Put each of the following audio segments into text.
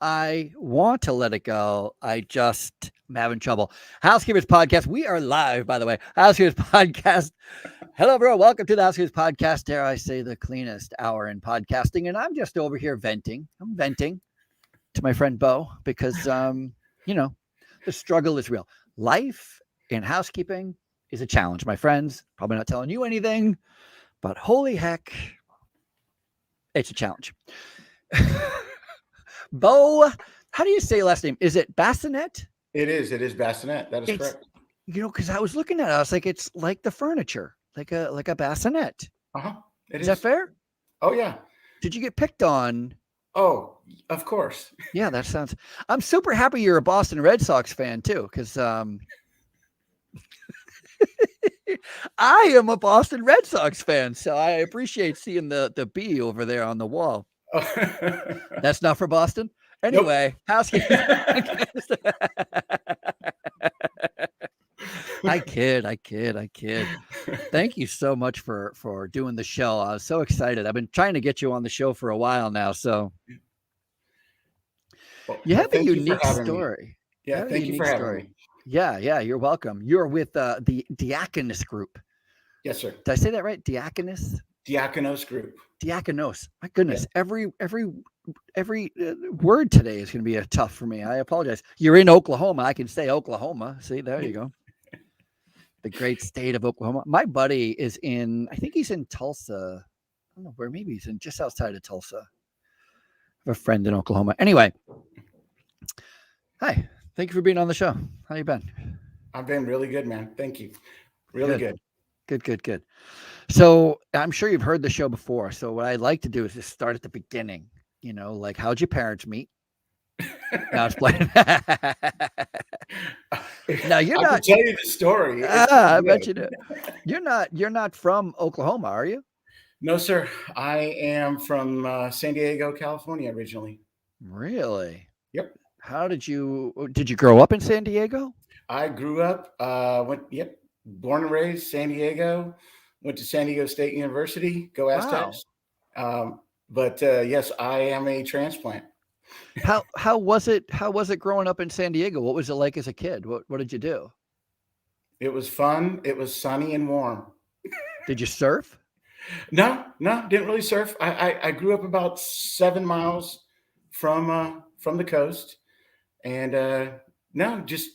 I want to let it go. I'm having trouble. Housekeepers podcast. We are live, by the way. Housekeepers podcast. Hello, everyone. Welcome to the Housekeepers podcast. Dare I say the cleanest hour in podcasting? And I'm just over here venting. I'm venting to my friend Bo because, the struggle is real. Life in housekeeping is a challenge, my friends. Probably not telling you anything, but holy heck, it's a challenge. Bo, how do you say your last name? Is it Bacinett? It is Bacinett. That is correct. Because I was looking at it, I was like, it's like the furniture, like a bassinet. Is that fair? Oh yeah. Did you get picked on? Oh, of course. Yeah, that sounds. I'm super happy you're a Boston Red Sox fan too, because I am a Boston Red Sox fan, so I appreciate seeing the B over there on the wall. That's not for Boston. Anyway, nope. Housekeeping. I kid. Thank you so much for doing the show. I was so excited. I've been trying to get you on the show for a while now. So you have a unique story. Yeah, thank you for having me. Yeah, you're welcome. You're with the Diakonos Group. Yes, sir. Did I say that right? Diakonos Group. Diakonos. My goodness, yeah. Every word today is going to be tough for me. I apologize. You're in Oklahoma. I can say Oklahoma. See, there you go. The great state of Oklahoma. My buddy is I think he's in Tulsa. I don't know where. Maybe he's just outside of Tulsa. I have a friend in Oklahoma. Anyway, hi. Thank you for being on the show. How you been? I've been really good, man. Thank you. Really good. Good. So I'm sure you've heard the show before. So what I like to do is just start at the beginning. Like how'd your parents meet? Now it's playing. Now you're not. I can tell you the story. I bet you do. You're not from Oklahoma, are you? No, sir. I am from San Diego, California, originally. Really? Yep. How did you grow up in San Diego? I grew up. Born and raised San Diego. Went to San Diego State University. Go Aztecs. Wow. But yes, I am a transplant. How was it growing up in San Diego? What was it like as a kid? What did you do? It was fun. It was sunny and warm. Did you surf? No, didn't really surf. I grew up about 7 miles from the coast, and no, just.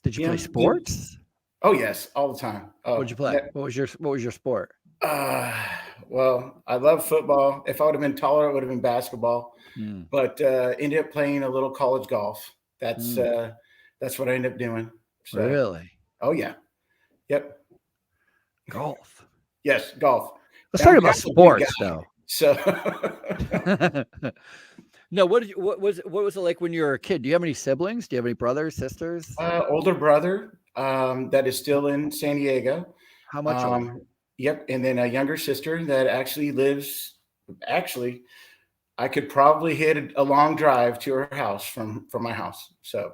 Did you play sports? Oh yes, all the time. What did you play? What was your sport? Well, I love football. If I would have been taller, it would have been basketball. But ended up playing a little college golf. That's what I ended up doing. So, really? Oh yeah. Yep. Golf. Yes, golf. Let's talk about sports, though. So. No, what was it like when you were a kid? Do you have any siblings? Do you have any brothers, sisters? Older brother that is still in San Diego. How much older? Yep, and then a younger sister that actually lives. Actually, I could probably hit a long drive to her house from my house. So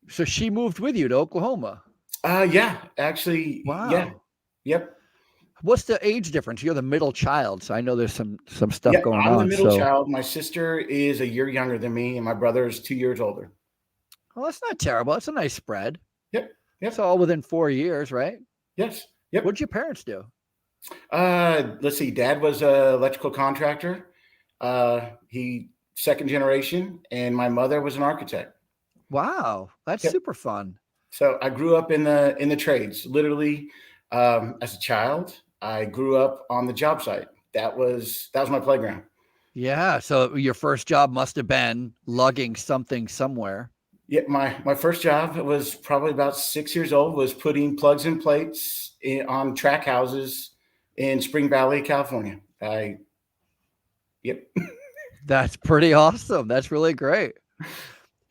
she moved with you to Oklahoma? Yeah, actually. Wow. Yeah. Yep. What's the age difference? You're the middle child, so I know there's some stuff going on. I'm the middle child. My sister is a year younger than me, and my brother is 2 years older. Well, that's not terrible. That's a nice spread. Yep. It's all within 4 years, right? Yes. Yep. What did your parents do? Let's see. Dad was an electrical contractor. He second generation, and my mother was an architect. Wow, that's super fun. So I grew up in the trades. Literally, as a child, I grew up on the job site. That was my playground. Yeah. So your first job must have been lugging something somewhere. Yeah, my first job was probably about 6 years old. Was putting plugs and plates on track houses in Spring Valley, California. Yep. That's pretty awesome. That's really great.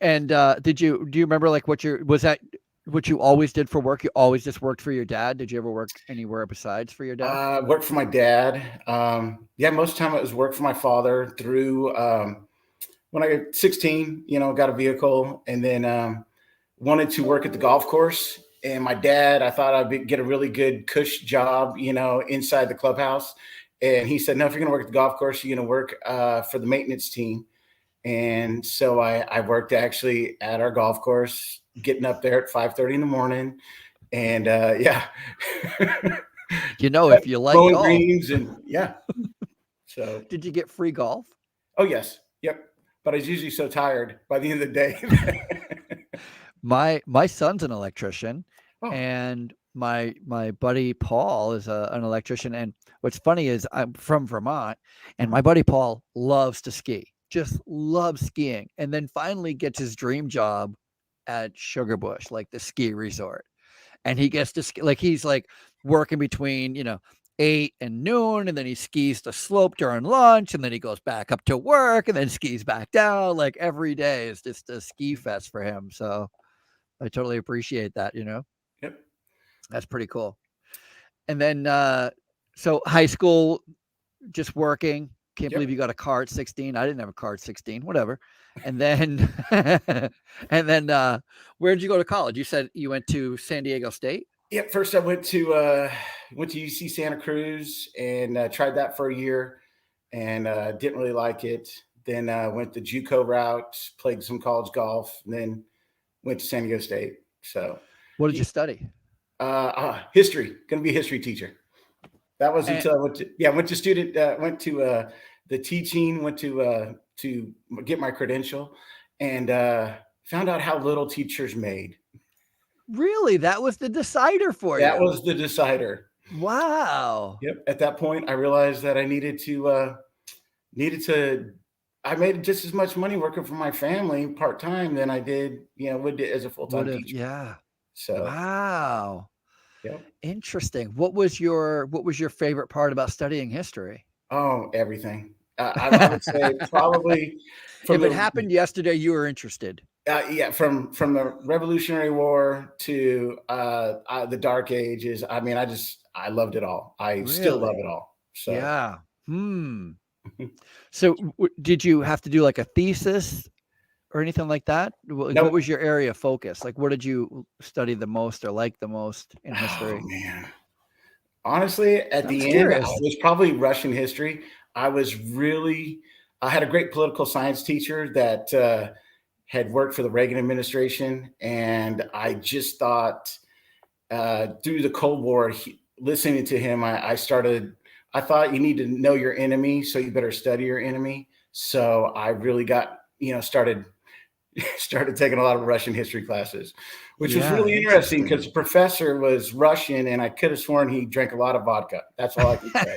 And do you remember like was that what you always did for work? You always just worked for your dad? Did you ever work anywhere besides for your dad? Worked for my dad. Most of the time it was work for my father through when I got 16, got a vehicle and then wanted to work at the golf course. And my dad, I thought I'd get a really good cush job, inside the clubhouse. And he said, no, if you're going to work at the golf course, you're going to work for the maintenance team. And so I worked actually at our golf course, getting up there at 5:30 in the morning. And yeah, If you like blowing golf, greens and yeah. So, did you get free golf? oh yes, yep. But I was usually so tired by the end of the day. My son's an electrician, Oh, and my buddy Paul is an electrician. And what's funny is I'm from Vermont, and my buddy Paul loves to ski, just loves skiing, and then finally gets his dream job at Sugarbush, like the ski resort. And he gets to ski, like he's like working between 8 and noon, and then he skis the slope during lunch, and then he goes back up to work, and then skis back down. Like every day is just a ski fest for him. So I totally appreciate that. yep, That's pretty cool. And then so high school, just working. Can't yep. believe you got a car at 16. I didn't have a car at 16. Whatever. And then and then where did you go to college? You said you went to San Diego State? Yeah, first I went to UC Santa Cruz and tried that for a year and didn't really like it. Then went the JUCO route, played some college golf, and then went to San Diego State. So, What did you study? History. Going to be a history teacher. That was until I went to the teaching, went to get my credential, and found out how little teachers made. Really? That was the decider for you? That was the decider. Wow. Yep. At that point, I realized that I needed to. I made just as much money working for my family part time than I did, as a full time teacher. Yeah. So. Wow. Yep. Interesting. What was your favorite part about studying history? Oh, everything. I would say probably. If it happened yesterday, you were interested. Yeah, from the Revolutionary War to the Dark Ages. I mean, I loved it all. I still love it all. So yeah. So did you have to do like a thesis or anything like that? Nope. What was your area of focus? Like, what did you study the most or like the most in history? Oh man, honestly, at the end, it was probably Russian history. I had a great political science teacher that had worked for the Reagan administration. And I just thought through the Cold War, listening to him, I thought you need to know your enemy, so you better study your enemy. So I really got, started taking a lot of Russian history classes, which was really interesting because the professor was Russian and I could have sworn he drank a lot of vodka. That's all I can say.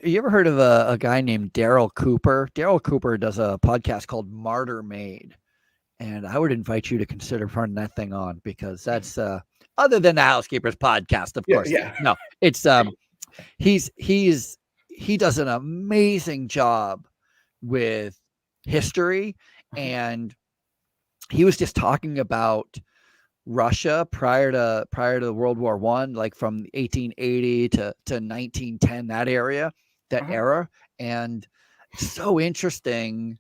You ever heard of a guy named Daryl Cooper? Daryl Cooper does a podcast called Martyr Made. And I would invite you to consider putting that thing on because that's other than the Housekeepers podcast, of course. Yeah. No, it's he does an amazing job with history. And he was just talking about Russia prior to World War I, like from 1880 to 1910, that era. And so interesting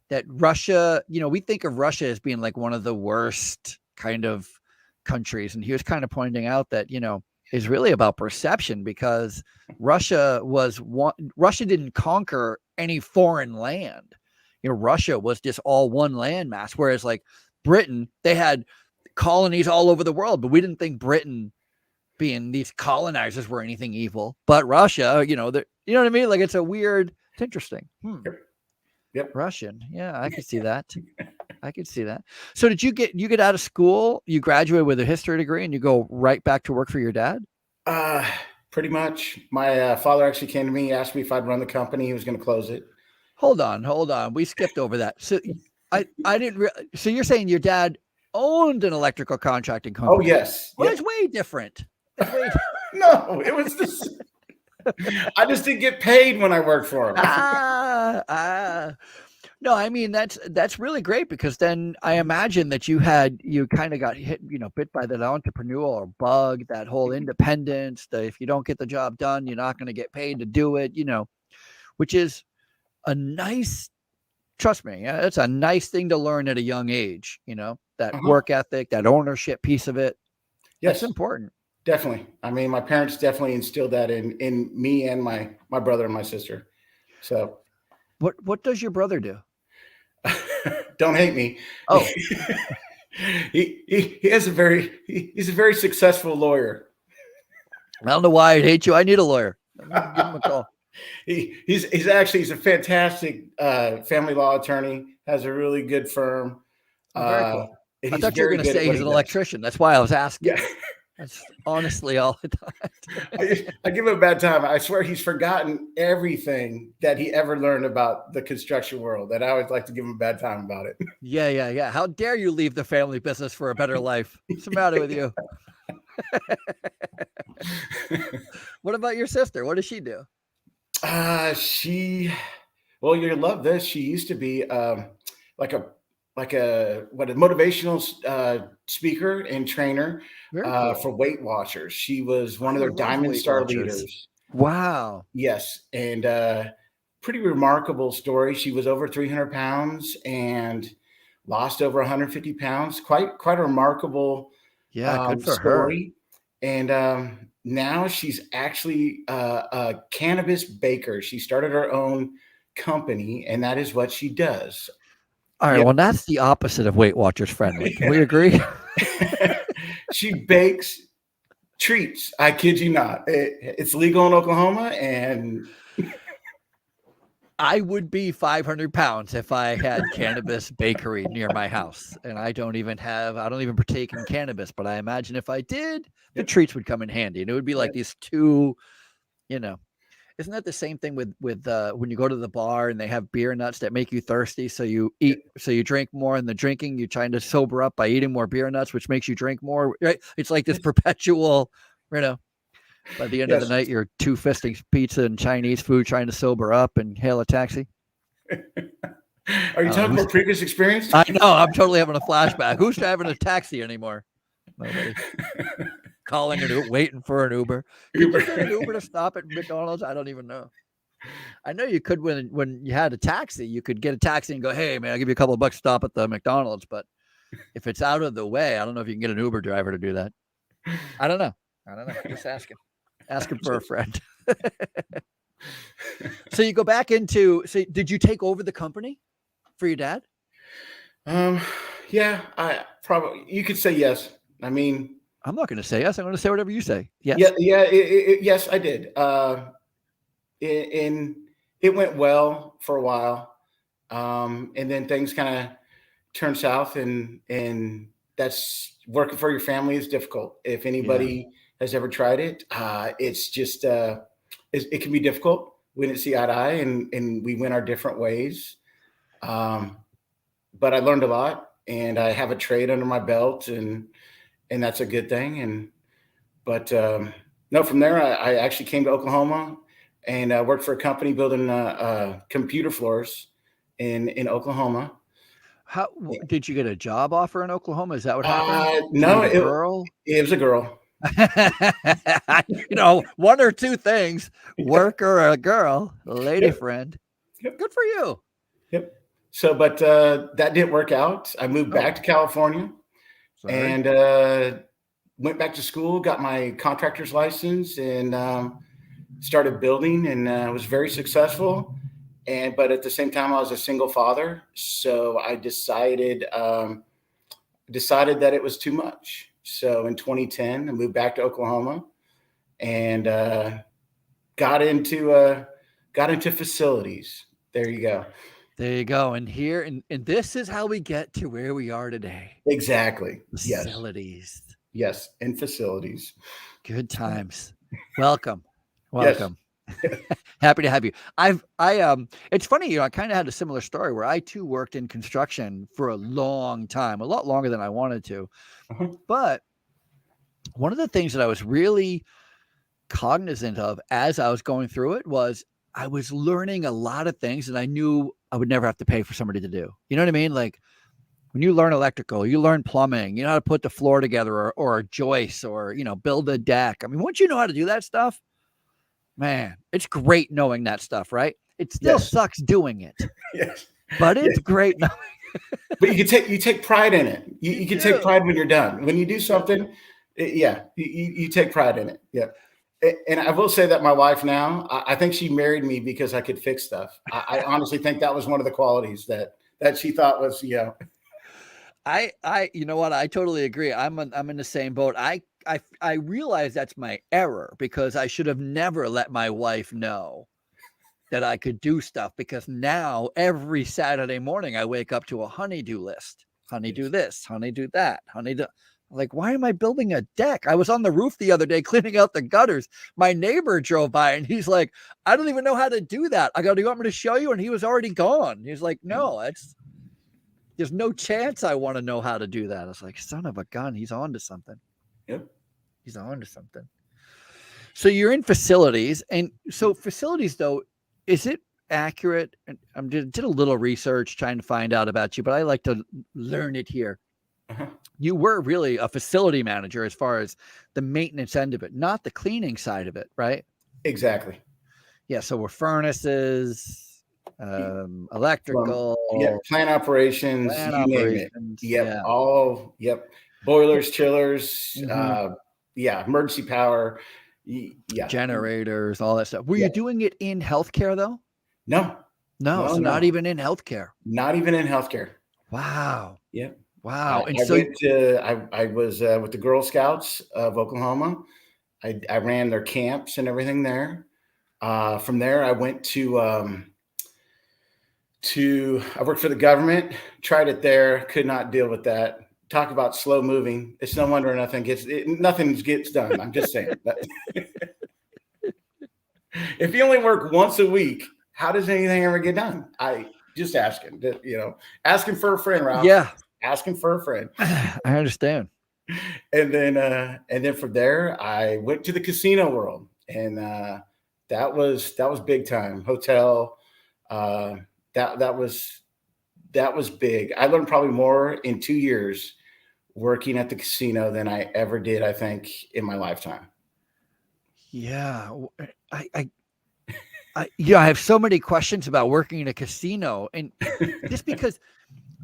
that Russia, we think of Russia as being like one of the worst kind of countries. And he was kind of pointing out that, is really about perception because Russia didn't conquer any foreign land. Russia was just all one landmass. Whereas like Britain, they had colonies all over the world, but we didn't think Britain being these colonizers were anything evil. But Russia, you know what I mean? Like it's interesting. Yep. Russian. Yeah, I could see that. So did you get out of school? You graduated with a history degree and you go right back to work for your dad? Pretty much. My father actually came to me, asked me if I'd run the company. He was going to close it. Hold on. We skipped over that. So I didn't. So you're saying your dad owned an electrical contracting company? Oh yes. Well, it's way different. No, it was this. I just didn't get paid when I worked for him. No, I mean that's really great because then I imagine that you kind of got hit, bit by that entrepreneurial bug, that whole independence. That if you don't get the job done, you're not going to get paid to do it. Which is a nice. Trust me, it's a nice thing to learn at a young age. That work ethic, that ownership piece of it. Yes, that's important. Definitely. I mean, my parents definitely instilled that in me and my brother and my sister. So What does your brother do? don't hate me. Oh, He has he's a very successful lawyer. I don't know why I'd hate you. I need a lawyer. Give him a call. He's a fantastic family law attorney. Has a really good firm. Oh, very cool. And I he's thought you were very going to good at say what he's he an does. electrician. That's why I was asking. Yeah. That's honestly all I thought. I give him a bad time. I swear he's forgotten everything that he ever learned about the construction world. And I always like to give him a bad time about it. Yeah. How dare you leave the family business for a better life? What's the matter with you? What about your sister? What does she do? Well, you're gonna love this. She used to be like a motivational speaker and trainer Very cool. for Weight Watchers. She was one of their would love Diamond Weight Star Watchers. leaders. Wow. Yes, and pretty remarkable story. She was over 300 pounds and lost over 150 pounds. Quite a remarkable Good for story. And now she's actually a cannabis baker. She started her own company, and that is what she does. All right. Yep. Well, that's the opposite of Weight Watchers friendly. Can we agree? She bakes treats. I kid you not. It's legal in Oklahoma, and I would be 500 pounds if I had cannabis bakery near my house. And I don't even partake in cannabis, but I imagine if I did, the treats would come in handy. And it would be like these two, isn't that the same thing with when you go to the bar and they have beer nuts that make you thirsty? So you drink more, and the drinking, you're trying to sober up by eating more beer nuts, which makes you drink more, right? It's like this perpetual, by the end of the night, you're two-fisting pizza and Chinese food trying to sober up and hail a taxi. Are you talking about previous experience? I know. I'm totally having a flashback. Who's driving a taxi anymore? Nobody. Calling waiting for an Uber. Could you get an Uber to stop at McDonald's? I don't even know. I know you could when you had a taxi, you could get a taxi and go, "Hey, man, I'll give you a couple of bucks to stop at the McDonald's." But if it's out of the way, I don't know if you can get an Uber driver to do that. I don't know. Just asking. Asking for a friend. So you go back into. So did you take over the company for your dad? Yeah, you could say yes. I mean, I'm not going to say yes. I'm going to say whatever you say. Yes. Yeah. Yes, I did. And it went well for a while, and then things kind of turned south, and that's working for your family is difficult. If anybody has ever tried it, it's just it can be difficult. We didn't see eye to eye, and we went our different ways. But I learned a lot, and I have a trade under my belt, and that's a good thing. But from there, I actually came to Oklahoma and worked for a company building computer floors in Oklahoma. How did you get a job offer in Oklahoma? Is that what happened? No, it was a girl. One or two things: work or a girl, a lady friend. Yep. Good for you. Yep. So, but that didn't work out. I moved back to California. Sorry. And went back to school, got my contractor's license, and started building, and was very successful. But at the same time, I was a single father, so I decided that it was too much. So in 2010, I moved back to Oklahoma, and got into facilities. There you go. There you go. And here, and this is how we get to where we are today. Exactly. Facilities. Yes. And facilities. Good times. Welcome. Yes. Happy to have you. It's funny, I kind of had a similar story where I too worked in construction for a long time, a lot longer than I wanted to. Uh-huh. But one of the things that I was really cognizant of as I was going through it was I was learning a lot of things that I knew I would never have to pay for somebody to do. You know what I mean? Like when you learn electrical, you learn plumbing, you know how to put the floor together or a joist or, build a deck. I mean, once you know how to do that stuff, man, it's great knowing that stuff, right? It still sucks doing it. Yes. But it's great knowing. But you take pride in it. You can take pride when you're done. When you do something, you take pride in it. Yeah. And I will say that my wife now, I think she married me because I could fix stuff. I honestly think that was one of the qualities that she thought was, you know what? I totally agree. I'm in the same boat. I realize that's my error because I should have never let my wife know that I could do stuff, because now every Saturday morning I wake up to a honey-do list. Honey do yes. this, honey do that, honey do. Like, why am I building a deck? I was on the roof the other day cleaning out the gutters. My neighbor drove by and he's like, I don't even know how to do that. I go, do you want me to show you? And he was already gone. He's like, no, there's no chance I want to know how to do that. I was like, son of a gun, he's on to something. Yep. He's on to something. So you're in facilities, and so facilities though, is it accurate? And I did a little research trying to find out about you, but I like to learn it here. Uh-huh. You were really a facility manager as far as the maintenance end of it, not the cleaning side of it, right? Exactly. Yeah. So we're furnaces, electrical, Plant operations, plant you name it. operations. Yep. Yeah. Boilers, chillers, Mhm. emergency power. Yeah. Generators, all that stuff. Were Yeah. you doing it in healthcare though? No. No. So not even in healthcare. Not even in healthcare. Wow. Yep. Wow. And I so went I was with the Girl Scouts of Oklahoma. I ran their camps and everything there. From there, I went I worked for the government, tried it there, could not deal with that. Talk about slow moving. It's no wonder nothing gets done. I'm just saying. If you only work once a week, how does anything ever get done? I just asking, asking for a friend, Ralph. yeah, Asking for a friend. I understand. And then from there, I went to the casino world, and that was big time. Hotel, that was big. I learned probably more in 2 years working at the casino than I ever did, I think, in my lifetime. Yeah, I have so many questions about working in a casino, and just because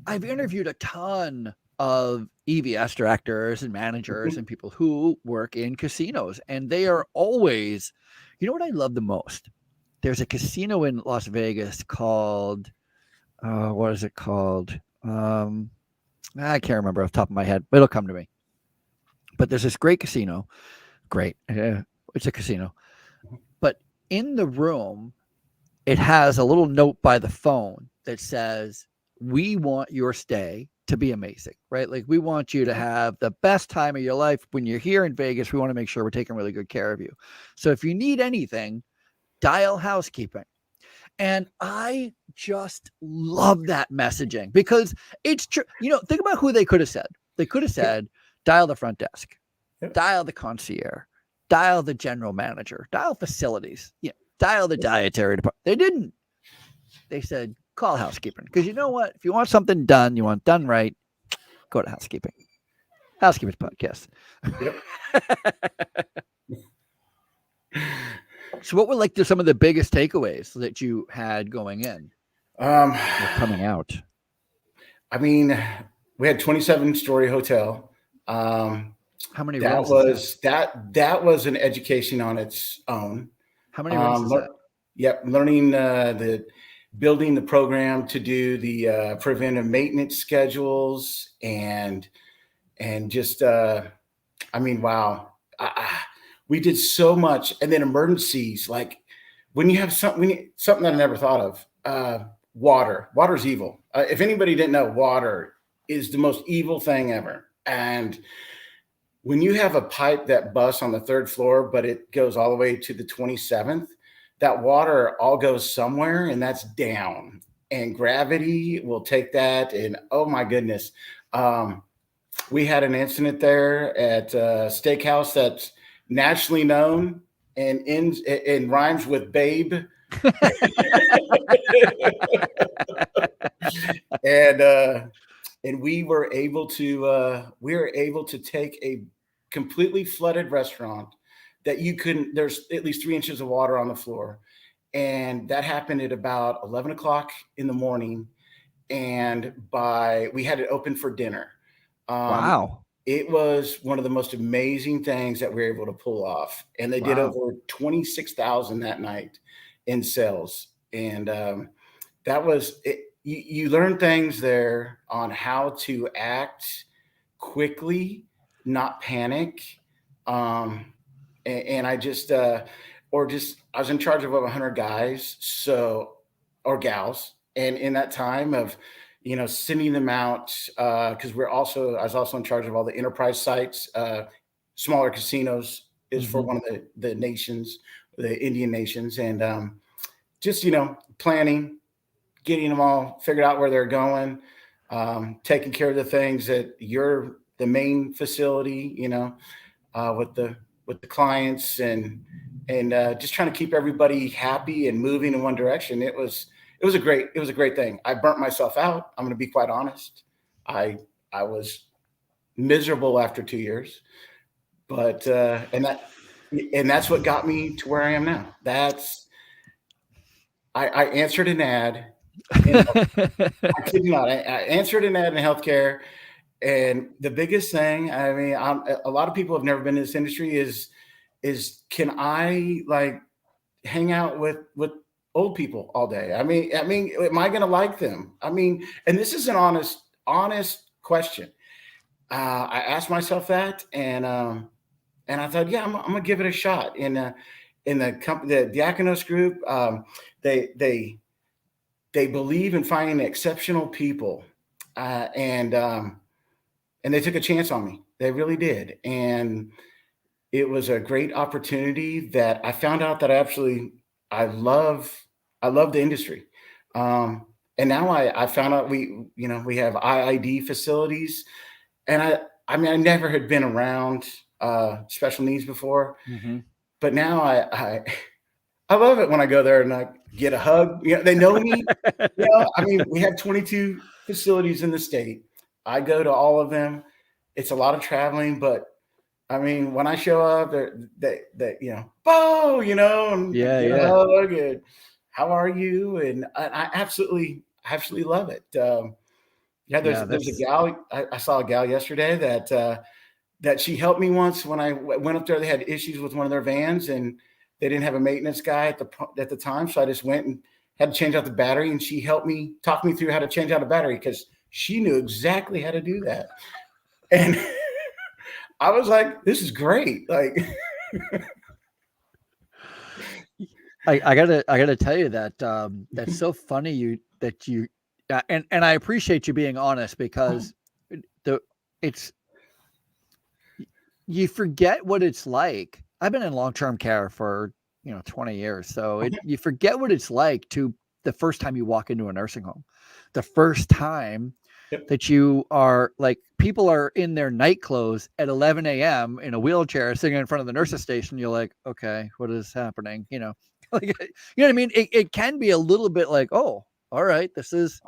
I've interviewed a ton of EVS directors and managers and people who work in casinos, and they are always, you know what I love the most? There's a casino in Las Vegas called, what is it called? I can't remember off the top of my head, but it'll come to me. But there's this great casino. Great. It's a casino. But in the room, it has a little note by the phone that says, we want your stay to be amazing, right? Like, we want you to have the best time of your life. When you're here in Vegas, we want to make sure we're taking really good care of you. So if you need anything, dial housekeeping. And I just love that messaging because it's true. Think about who they could have said. They could have said, dial the front desk, dial the concierge, dial the general manager, dial facilities, dial the dietary department. They didn't. They said, call housekeeping. Because you know what? If you want something done, you want done right, go to housekeeping. Housekeepers podcast. Yep. So what were some of the biggest takeaways that you had going in or coming out? I mean, we had 27-story hotel. How many that rooms was that was an education on its own. How many rooms is that? Yep, learning building the program to do the preventive maintenance schedules and just wow. We did so much. And then emergencies, like when you have something that I never thought of. Water's evil. If anybody didn't know, water is the most evil thing ever. And when you have a pipe that busts on the 3rd floor, but it goes all the way to the 27th, that water all goes somewhere, and that's down. And gravity will take that. And oh my goodness, we had an incident there at a steakhouse that's nationally known and rhymes with babe. And we were able to take a completely flooded restaurant that there's at least 3 inches of water on the floor. And that happened at about 11 o'clock in the morning. And we had it open for dinner. Wow. it was one of the most amazing things that we were able to pull off. And they did Wow. over 26,000 that night in sales. And that was it. You learn things there on how to act quickly, not panic. And I just, I was in charge of over 100 guys, or gals. And in that time of, sending them out, because I was also in charge of all the enterprise sites, smaller casinos is for one of the nations, the Indian nations. And just, planning, getting them all figured out where they're going, taking care of the things that you're the main facility, with the clients, and just trying to keep everybody happy and moving in one direction. It was a great thing. I burnt myself out. I'm going to be quite honest. I was miserable after 2 years, but and that's what got me to where I am now. I answered an ad. I kid you not. I answered an ad in healthcare, and the biggest thing, I mean, a lot of people have never been in this industry. Is can I like hang out with old people all day? I mean, am I going to like them? I mean, and this is an honest question. I asked myself that, and I thought, yeah, I'm gonna give it a shot. In the company, the Diakonos Group, they believe in finding exceptional people, and they took a chance on me. They really did, and it was a great opportunity that I found out that I love the industry. And now I found out we have IID facilities, and I mean, I never had been around special needs before, but now I love it when I go there and I get a hug. They know me. I mean, we have 22 facilities in the state. I go to all of them. It's a lot of traveling, but I mean, when I show up, they Bo, and get a hug, and how are you? And I absolutely love it. There's a gal. I saw a gal yesterday that she helped me once when I went up there. They had issues with one of their vans, and they didn't have a maintenance guy at the time. So I just went and had to change out the battery, and she helped me, talk me through how to change out a battery, because she knew exactly how to do that. And I was like, this is great. Like, I gotta tell you that that's so funny and I appreciate you being honest, because you forget what it's like. I've been in long-term care for 20 years, so you forget what it's like to the first time you walk into a nursing home, the first time that you are like, people are in their night clothes at 11 a.m. in a wheelchair sitting in front of the nurse's station. You're like, okay, what is happening? Like, what I mean? It can be a little bit like, oh, all right, this is,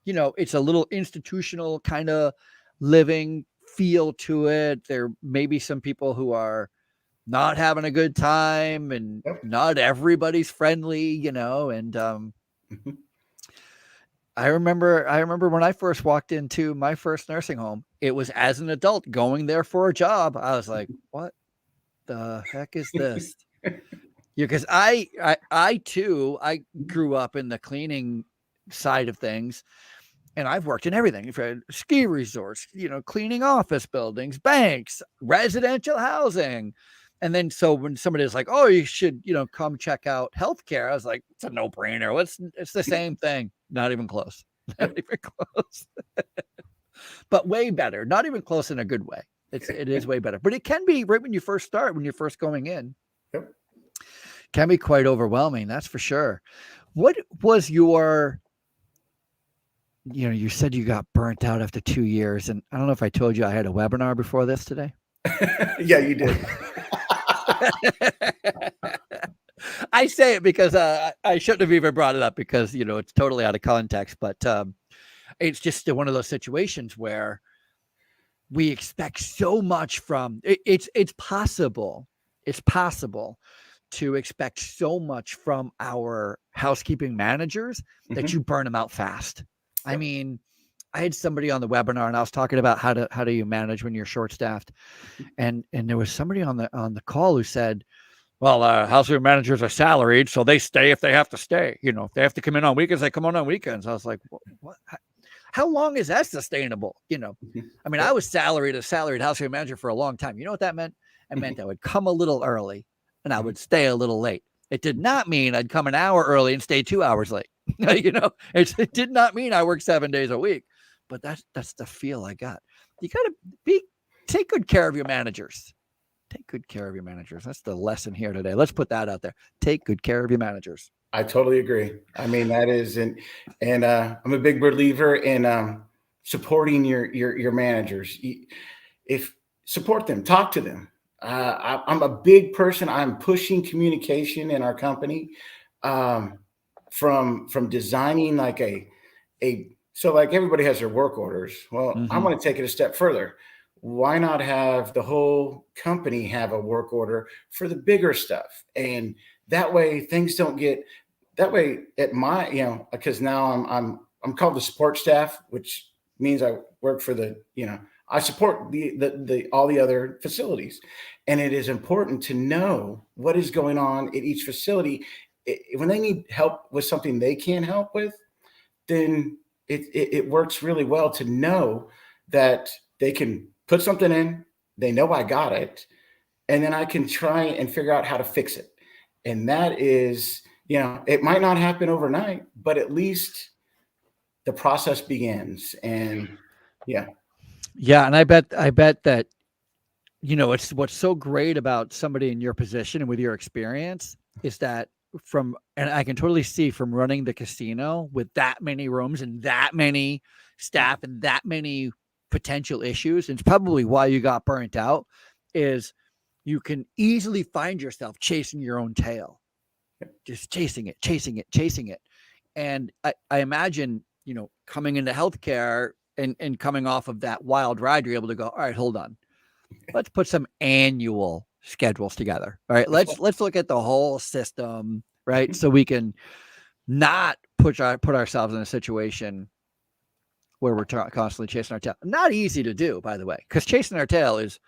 it's a little institutional kind of living feel to it. There may be some people who are not having a good time, and not everybody's friendly, and I remember when I first walked into my first nursing home, it was as an adult going there for a job. I was like, what the heck is this? Because I too grew up in the cleaning side of things, and I've worked in everything, for ski resorts, cleaning office buildings, banks, residential housing. And then so when somebody is like, oh, you should, come check out healthcare, I was like, it's a no-brainer. It's the same thing. Not even close. Not even close. But way better. Not even close in a good way. It is way better. But it can be right when you first start, when you're first going in. Can be quite overwhelming, that's for sure. What was your, you said you got burnt out after 2 years, and I don't know if I told you I had a webinar before this today. Yeah, you did. I say it because I shouldn't have even brought it up, because it's totally out of context, but it's just one of those situations where we expect so much from it's possible to expect so much from our housekeeping managers that you burn them out fast. I mean, I had somebody on the webinar, and I was talking about how do you manage when you're short staffed, and there was somebody on the call who said, well, housekeeping managers are salaried, so they stay if they have to stay. You know, if they have to come in on weekends, they come on weekends. I was like, what? How long is that sustainable? You know, I mean, I was a salaried housekeeping manager for a long time. You know what that meant? It meant I would come a little early and I would stay a little late. It did not mean I'd come an hour early and stay 2 hours late. You know, it did not mean I worked 7 days a week, but that's the feel I got. You got to take good care of your managers. Take good care of your managers. That's the lesson here today. Let's put that out there. Take good care of your managers. I totally agree. I mean, that is, and I'm a big believer in supporting your managers. If support them, talk to them. I'm a big person. I'm pushing communication in our company, from designing like so like everybody has their work orders. Well, I want to take it a step further. Why not have the whole company have a work order for the bigger stuff? And that way things don't get that way at my, because now I'm called the support staff, which means I work for I support the all the other facilities. And it is important to know what is going on at each facility. When they need help with something they can't help with, then it works really well to know that they can put something in, they know I got it, and then I can try and figure out how to fix it. And that is, it might not happen overnight, but at least the process begins. And yeah. And I bet that, it's what's so great about somebody in your position and with your experience is that and I can totally see from running the casino with that many rooms and that many staff and that many potential issues, and it's probably why you got burnt out, is you can easily find yourself chasing your own tail, just chasing it. And I imagine, coming into healthcare and coming off of that wild ride, you're able to go, all right, hold on. Let's put some annual schedules together. All right. Let's look at the whole system, right? So we can not put ourselves in a situation where we're constantly chasing our tail. Not easy to do, by the way, because chasing our tail is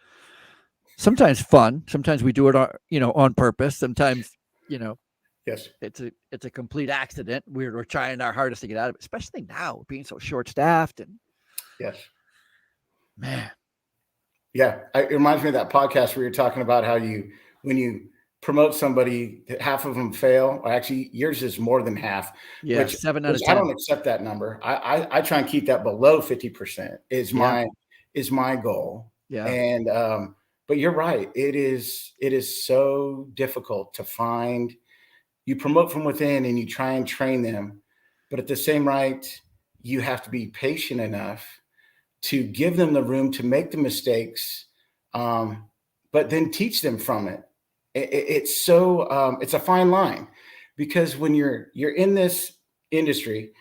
sometimes fun. Sometimes we do it, on purpose. Sometimes, yes, it's a complete accident. We're trying our hardest to get out of it, especially now being so short staffed. And yes, man. Yeah. It reminds me of that podcast where you're talking about how when you promote somebody, half of them fail. Or actually, yours is more than half. Yeah, 7 out of 10. I don't accept that number. I try and keep that below 50% is my goal. Yeah. And but you're right. It is so difficult to find. You promote from within and you try and train them, but at the same right, you have to be patient enough to give them the room to make the mistakes, but then teach them from it. It's so it's a fine line, because when you're in this industry,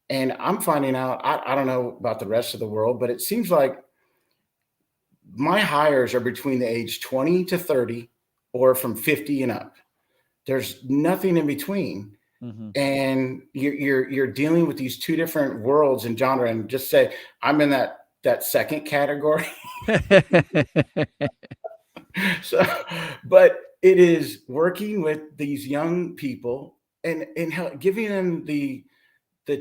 and I'm finding out, I don't know about the rest of the world, but it seems like my hires are between the age 20 to 30 or from 50 and up. There's nothing in between. And you're dealing with these two different worlds and genre, and just say I'm in that second category. So, but it is working with these young people and giving them the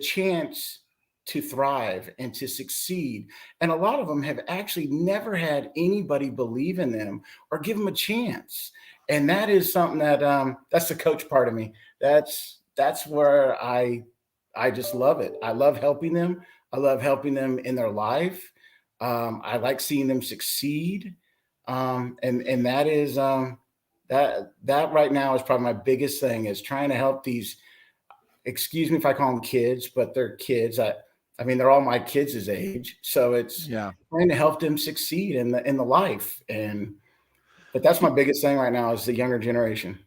chance to thrive and to succeed. And a lot of them have actually never had anybody believe in them or give them a chance. And that is something that that's the coach part of me. That's where I just love it. I love helping them. I love helping them in their life. I like seeing them succeed. And that is that right now is probably my biggest thing, is trying to help these, excuse me if I call them kids, but they're kids. I mean, they're all my kids' age. So it's trying to help them succeed in the life. But that's my biggest thing right now, is the younger generation.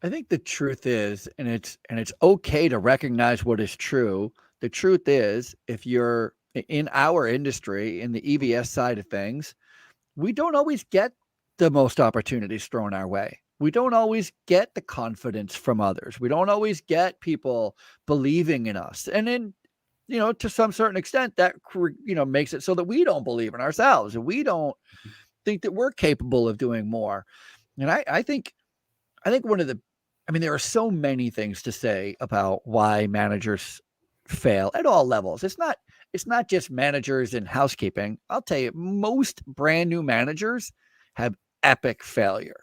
I think the truth is, and it's okay to recognize what is true. The truth is, if you're in our industry, in the EVS side of things, we don't always get the most opportunities thrown our way. We don't always get the confidence from others. We don't always get people believing in us. And then to some certain extent, that makes it so that we don't believe in ourselves and we don't think that we're capable of doing more. And I think one of the, there are so many things to say about why managers fail at all levels. It's not just managers in housekeeping. I'll tell you, most brand new managers have epic failure.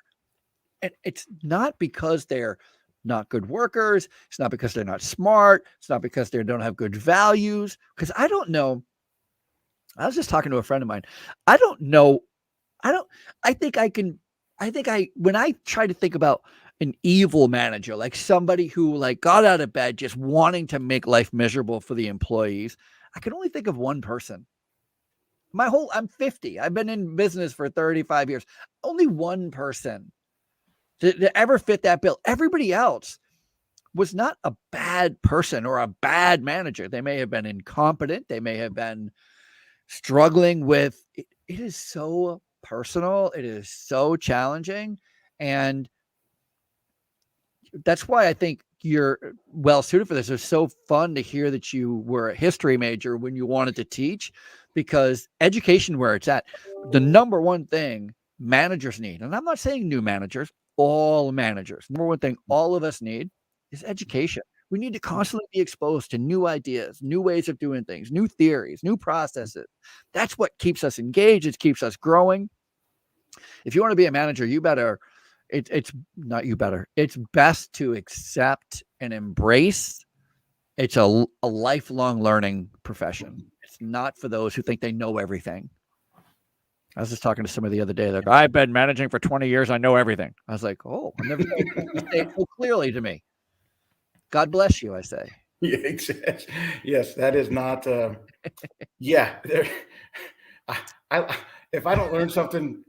And it's not because they're not good workers. It's not because they're not smart. It's not because they don't have good values. Because I don't know. I was just talking to a friend of mine. I don't know. I think when I try to think about an evil manager, like somebody who like got out of bed just wanting to make life miserable for the employees, I can only think of one person. I'm 50. I've been in business for 35 years. Only one person to ever fit that bill. Everybody else was not a bad person or a bad manager. They may have been incompetent. They may have been struggling with it. It is so personal. It is so challenging. And that's why I think you're well suited for this. It's so fun to hear that you were a history major when you wanted to teach, because education, where it's at, the number one thing managers need, and I'm not saying new managers, all managers, number one thing all of us need is education. We need to constantly be exposed to new ideas, new ways of doing things, new theories, new processes. That's what keeps us engaged. It keeps us growing. If you want to be a manager, it's best to accept and embrace. It's a lifelong learning profession. It's not for those who think they know everything. I was just talking to somebody the other day. They're like, I've been managing for 20 years. I know everything. I was like, oh, I've never you say it so clearly to me. God bless you, I say. Yeah, exactly. Yes, that is not. Yeah, if I don't learn something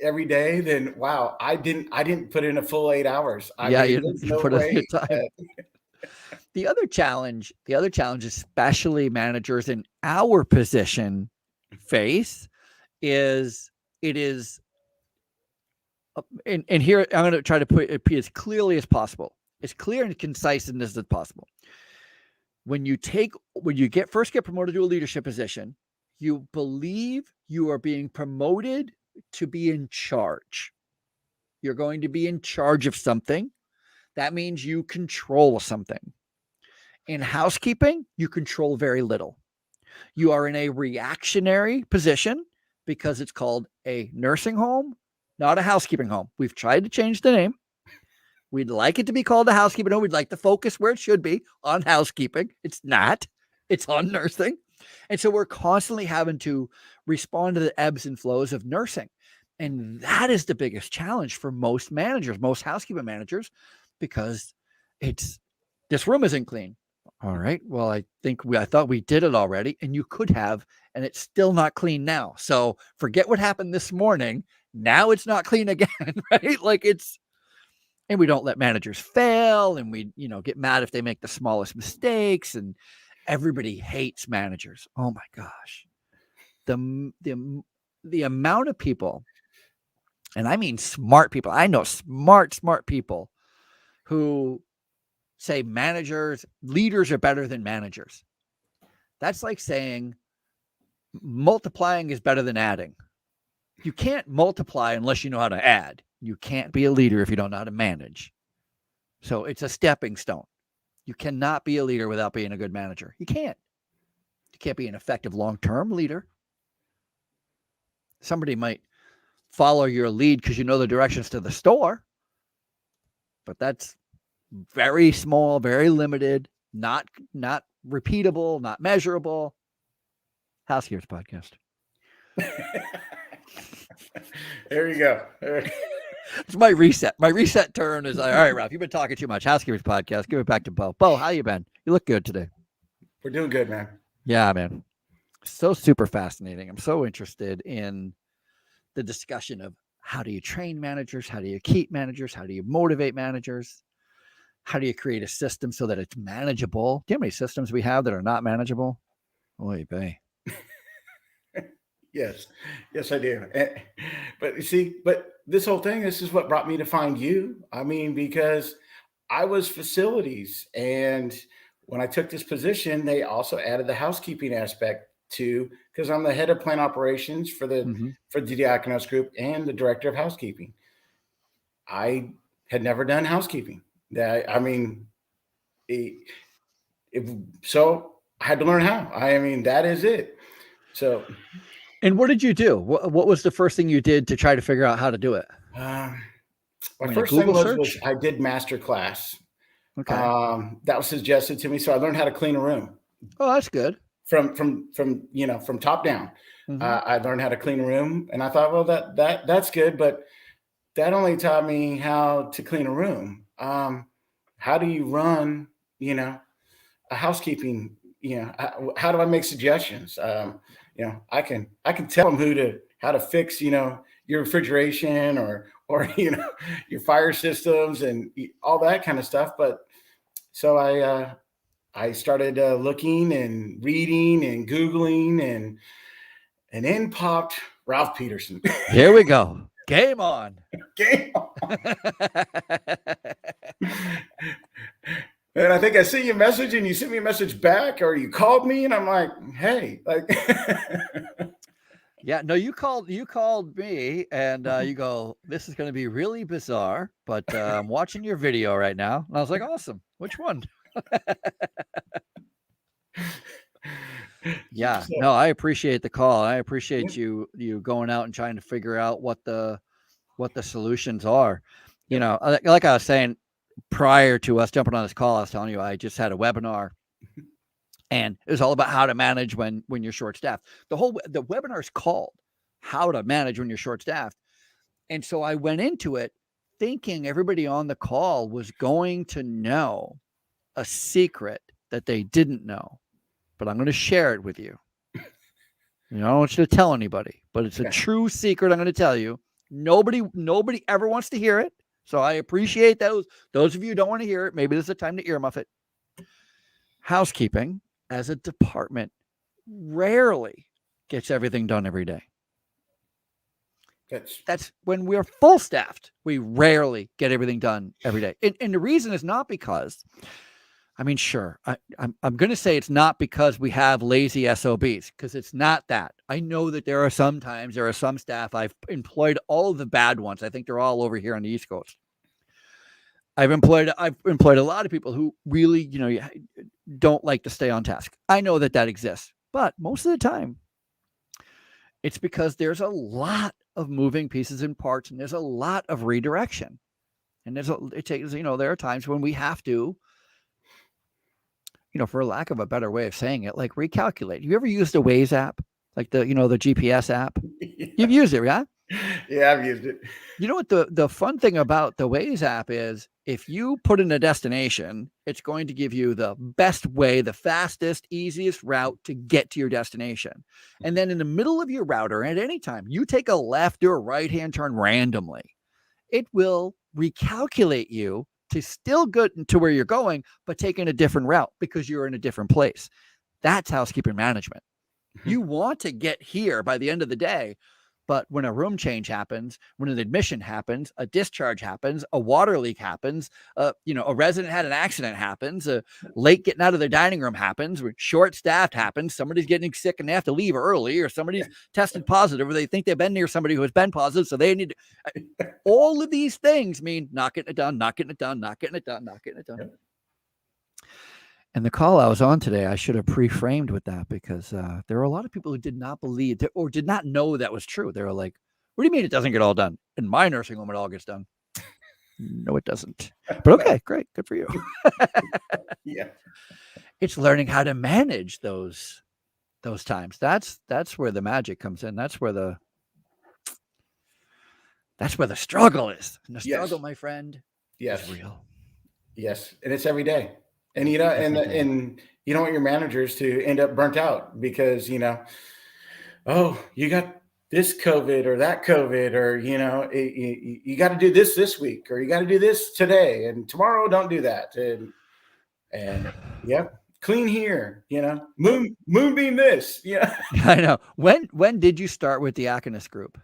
every day, then wow, I didn't put in a full 8 hours. You didn't there's no put in way. the time. The other challenge, especially managers in our position face, is it is, and here I'm going to try to put it as clearly as possible, as clear and concise as possible. When you first get promoted to a leadership position, you believe you are being promoted to be in charge. You're going to be in charge of something. That means you control something. In housekeeping, you control very little. You are in a reactionary position because it's called a nursing home, not a housekeeping home. We've tried to change the name. We'd like it to be called a housekeeping home. We'd like to focus where it should be, on housekeeping. It's not. It's on nursing. And so we're constantly having to respond to the ebbs and flows of nursing. And that is the biggest challenge for most managers, most housekeeping managers, because this room isn't clean. All right. Well, I thought we did it already, and you could have, and it's still not clean now. So forget what happened this morning. Now it's not clean again, right? And we don't let managers fail, and we, get mad if they make the smallest mistakes, and everybody hates managers. Oh my gosh. The amount of people, and I mean smart people, I know smart people who say leaders are better than managers. That's like saying multiplying is better than adding. You can't multiply unless you know how to add. You can't be a leader if you don't know how to manage. So it's a stepping stone. You cannot be a leader without being a good manager. You can't. You can't be an effective long-term leader. Somebody might follow your lead because you know the directions to the store, but that's very small, very limited, not repeatable, not measurable. Housekeepers podcast. There you go. It's my reset. My reset turn is like, all right, Ralph, you've been talking too much. Housekeepers podcast. Give it back to Bo. Bo, how you been? You look good today. We're doing good, man. Yeah, man. So super fascinating. I'm so interested in the discussion of how do you train managers? How do you keep managers? How do you motivate managers? How do you create a system so that it's manageable? Do you know how many systems we have that are not manageable? Oy vey. Yes, I do. But you see, this whole thing, this is what brought me to find you. I mean, because I was facilities and when I took this position, they also added the housekeeping aspect to, because I'm the head of plant operations for the Diakonos Group and the director of housekeeping. I had never done housekeeping. I mean, so I had to learn how. I mean, that is it. So, and what did you do? What was the first thing you did to try to figure out how to do it? My first thing was I did master class. Okay. That was suggested to me, so I learned how to clean a room. Oh, that's good. From top down. I learned how to clean a room, and I thought, well, that's good, but that only taught me how to clean a room. How do you run, a housekeeping? How do I make suggestions? I can tell them how to fix, your refrigeration or your fire systems and all that kind of stuff. But so I started looking and reading and Googling, and in popped Ralph Peterson. Here we go. Game on. Game on. And I think I sent you a message and you sent me a message back, or you called me, and I'm like, hey, like. Yeah, no, you called me, and you go, this is going to be really bizarre, but I'm watching your video right now. And I was like, awesome. Which one? Yeah, no, I appreciate the call. I appreciate you going out and trying to figure out what the solutions are. Like I was saying prior to us jumping on this call, I was telling you I just had a webinar, and it was all about how to manage when you're short staffed. The webinar is called How to Manage When You're Short Staffed. And so I went into it thinking everybody on the call was going to know a secret that they didn't know, but I'm going to share it with you. I don't want you to tell anybody, but it's a true secret. I'm going to tell you. Nobody ever wants to hear it. So I appreciate those of you who don't want to hear it. Maybe this is the time to earmuff it. Housekeeping as a department rarely gets everything done every day. That's when we're full staffed. We rarely get everything done every day. And the reason is not because, sure, I'm going to say it's not because we have lazy SOBs, because it's not that. I know that there are some staff, I've employed all of the bad ones. I think they're all over here on the East Coast. I've employed a lot of people who really, don't like to stay on task. I know that exists, but most of the time it's because there's a lot of moving pieces and parts, and there's a lot of redirection. And there are times when we have to, for lack of a better way of saying it, like recalculate. You ever used a Waze app? Like the GPS app? Yeah. You've used it, yeah? Yeah, I've used it. You know what the fun thing about the Waze app is? If you put in a destination, it's going to give you the best way, the fastest, easiest route to get to your destination. And then in the middle of your route, or at any time, you take a left or right-hand turn randomly, it will recalculate you to still get to where you're going, but taking a different route because you're in a different place. That's housekeeping management. You want to get here by the end of the day, but when a room change happens, when an admission happens, a discharge happens, a water leak happens, a resident had an accident happens, a late getting out of their dining room happens, short staffed happens, somebody's getting sick and they have to leave early, or somebody's tested positive, or they think they've been near somebody who has been positive, so they need to, all of these things mean not getting it done, not getting it done, not getting it done, not getting it done. And the call I was on today, I should have pre-framed with that, because there were a lot of people who did not believe or did not know that was true. They were like, what do you mean it doesn't get all done? In my nursing home, it all gets done. No, it doesn't. But okay, great. Good for you. Yeah. It's learning how to manage those times. That's where the magic comes in. That's where the struggle is. And the struggle, my friend, is real. Yes. And it's every day. And you don't want your managers to end up burnt out because, oh, you got this COVID or that COVID, or, you got to do this week, or you got to do this today, and tomorrow don't do that. And clean here, moonbeam this. Yeah. I know. When did you start with the Diakonos Group?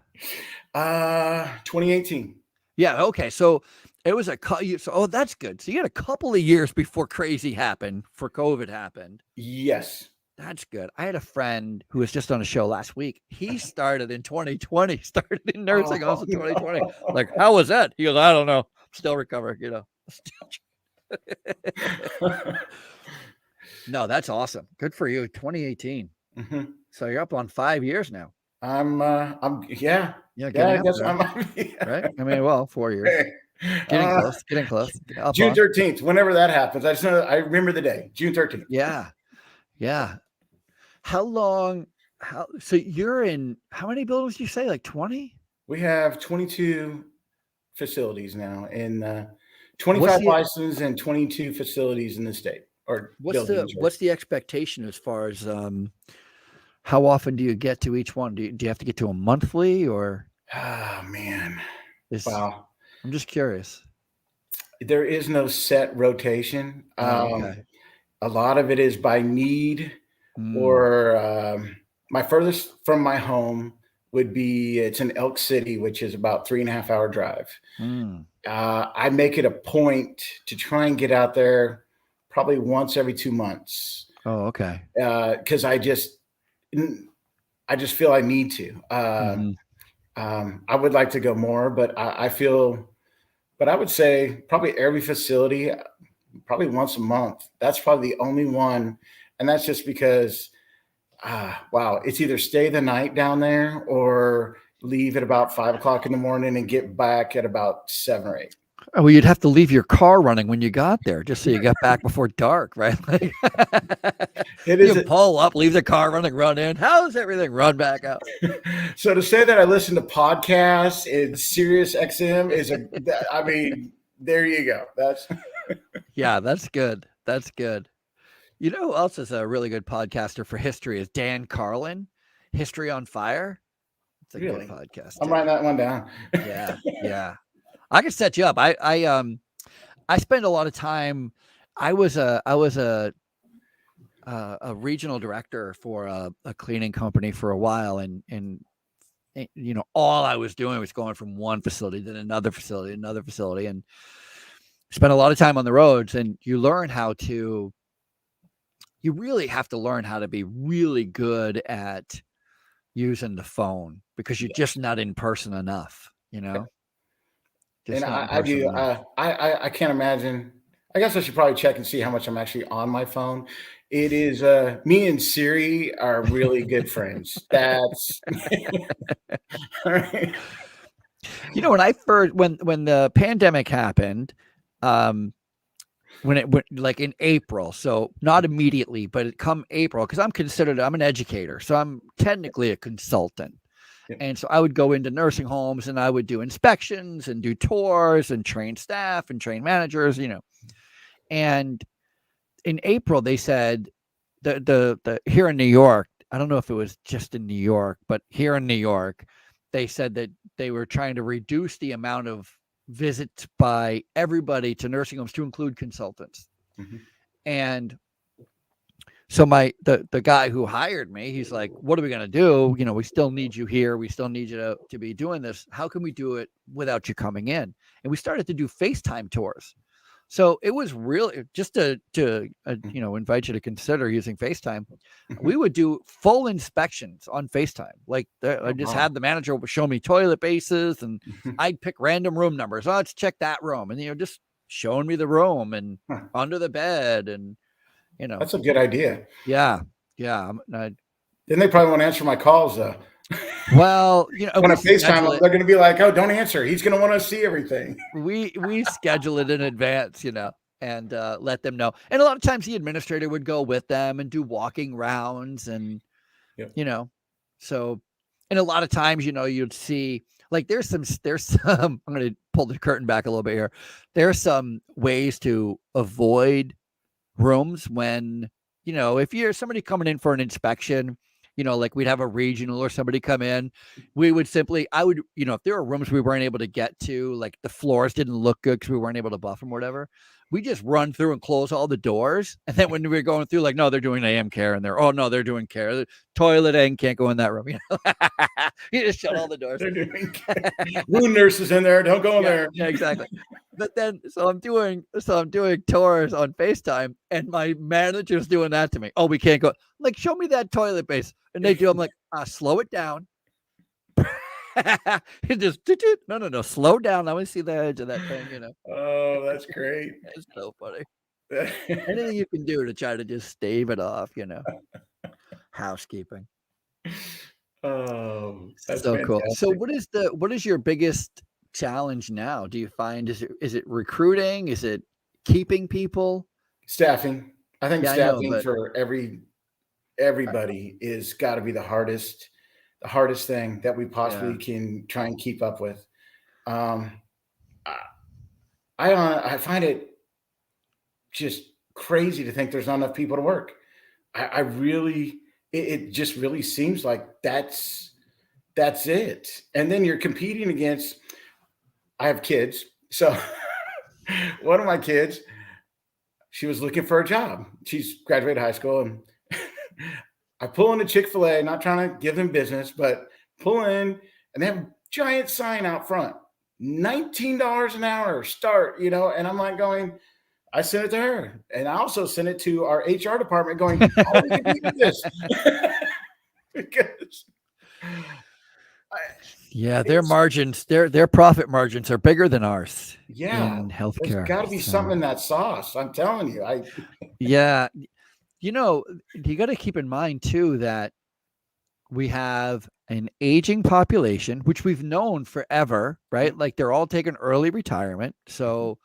2018. Yeah. Okay. So It was so that's good. So you had a couple of years before crazy happened, for COVID happened. Yes. That's good. I had a friend who was just on a show last week. He started in 2020, started in nursing homes in 2020. No. Like, how was that? He goes, I don't know. Still recovering, No, that's awesome. Good for you. 2018. Mm-hmm. So you're up on 5 years now. Yeah. Getting I guess there, right? I mean, well, 4 years. Getting close. June 13th, whenever that happens. I just know I remember the day, June 13th. Yeah. So you're in how many buildings do you say? Like 20? We have 22 facilities now, and 25 licenses and 22 facilities in the state, or buildings. What's the expectation as far as how often do you get to each one? Do you have to get to a monthly, or? Oh man. Wow. I'm just curious. There is no set rotation. Okay. A lot of it is by need, or my furthest from my home would be, it's in Elk City, which is about 3.5 hour drive. I make it a point to try and get out there probably once every 2 months. Oh, okay. Because I just feel I need to. I would like to go more, but I feel, but I would say probably every facility, probably once a month. That's probably the only one. And that's just because, it's either stay the night down there or leave at about 5 o'clock in the morning and get back at about 7 or 8. Oh, well, you'd have to leave your car running when you got there, just so you got back before dark, right? You pull up, leave the car running, run in. How's everything? Run back out. So to say that I listen to podcasts in Sirius XM there you go. That's good. That's good. You know who else is a really good podcaster for history is Dan Carlin, History on Fire. It's a good podcast. I'm writing that one down. Yeah. I can set you up. I spend a lot of time. I was a regional director for a cleaning company for a while, and all I was doing was going from one facility to another facility, and spent a lot of time on the roads. And you really have to learn how to be really good at using the phone, because you're just not in person enough, And I do. I can't imagine. I guess I should probably check and see how much I'm actually on my phone. It is me and Siri are really good friends. That's when the pandemic happened, when it went like in April, so not immediately, but it come April, because I'm an educator, so I'm technically a consultant. And so I would go into nursing homes and I would do inspections and do tours and train staff and train managers, And in April, they said the here in New York, I don't know if it was just in New York, but here in New York, they said that they were trying to reduce the amount of visits by everybody to nursing homes to include consultants. And so the guy who hired me, he's like, what are we going to do? We still need you here. We still need you to be doing this. How can we do it without you coming in? And we started to do Facetime tours. So it was really just to invite you to consider using Facetime. We would do full inspections on Facetime. Like I just had the manager show me toilet bases, and I'd pick random room numbers. Oh, let's check that room. And, just showing me the room and under the bed, and, That's a good idea. Yeah. Then they probably won't answer my calls, though. Well, when I FaceTime, they're going to be like, "Oh, don't answer. He's going to want to see everything." We schedule it in advance, and let them know. And a lot of times the administrator would go with them and do walking rounds, and so, and a lot of times, you'd see like there's some. I'm going to pull the curtain back a little bit here. There's some ways to avoid rooms when if you're somebody coming in for an inspection. Like we'd have a regional or somebody come in, if there were rooms we weren't able to get to, like the floors didn't look good because we weren't able to buff them or whatever, we just run through and close all the doors. And then when we're going through, like, no, they're doing AM care in there. Oh no, they're doing care. The toilet and can't go in that room. You know, you just shut all the doors. They're doing wound nurses in there. Don't go in there. Yeah, exactly. But then, so I'm doing tours on FaceTime, and my manager's doing that to me. Oh, we can't go. Like, show me that toilet base, and they do. I'm like, slow it down. It just no, slow down. I want to see the edge of that thing. You know. Oh, that's great. It's so funny. Anything you can do to try to just stave it off. You know. Housekeeping. Oh, that's so fantastic. Cool. So what is your biggest challenge now? Do you find is it recruiting? Is it keeping people? Staffing. I think staffing for everybody right. is got to be the hardest thing that we possibly can try and keep up with. I find it just crazy to think there's not enough people to work. I really, it just really seems like that's it. And then you're competing against, I have kids. So one of my kids, she was looking for a job. She's graduated high school, and I pull into Chick-fil-A, not trying to give them business, but pull in, and they have a giant sign out front, $19 an hour start, you know, and I'm like going, I sent it to her, and I also sent it to our HR department going, how do we compete with this? Because their margins, their profit margins are bigger than ours. Yeah, in healthcare. There's got to be something in that sauce. I'm telling you. Yeah, you know, you got to keep in mind too that we have an aging population, which we've known forever, right? Like they're all taking early retirement, so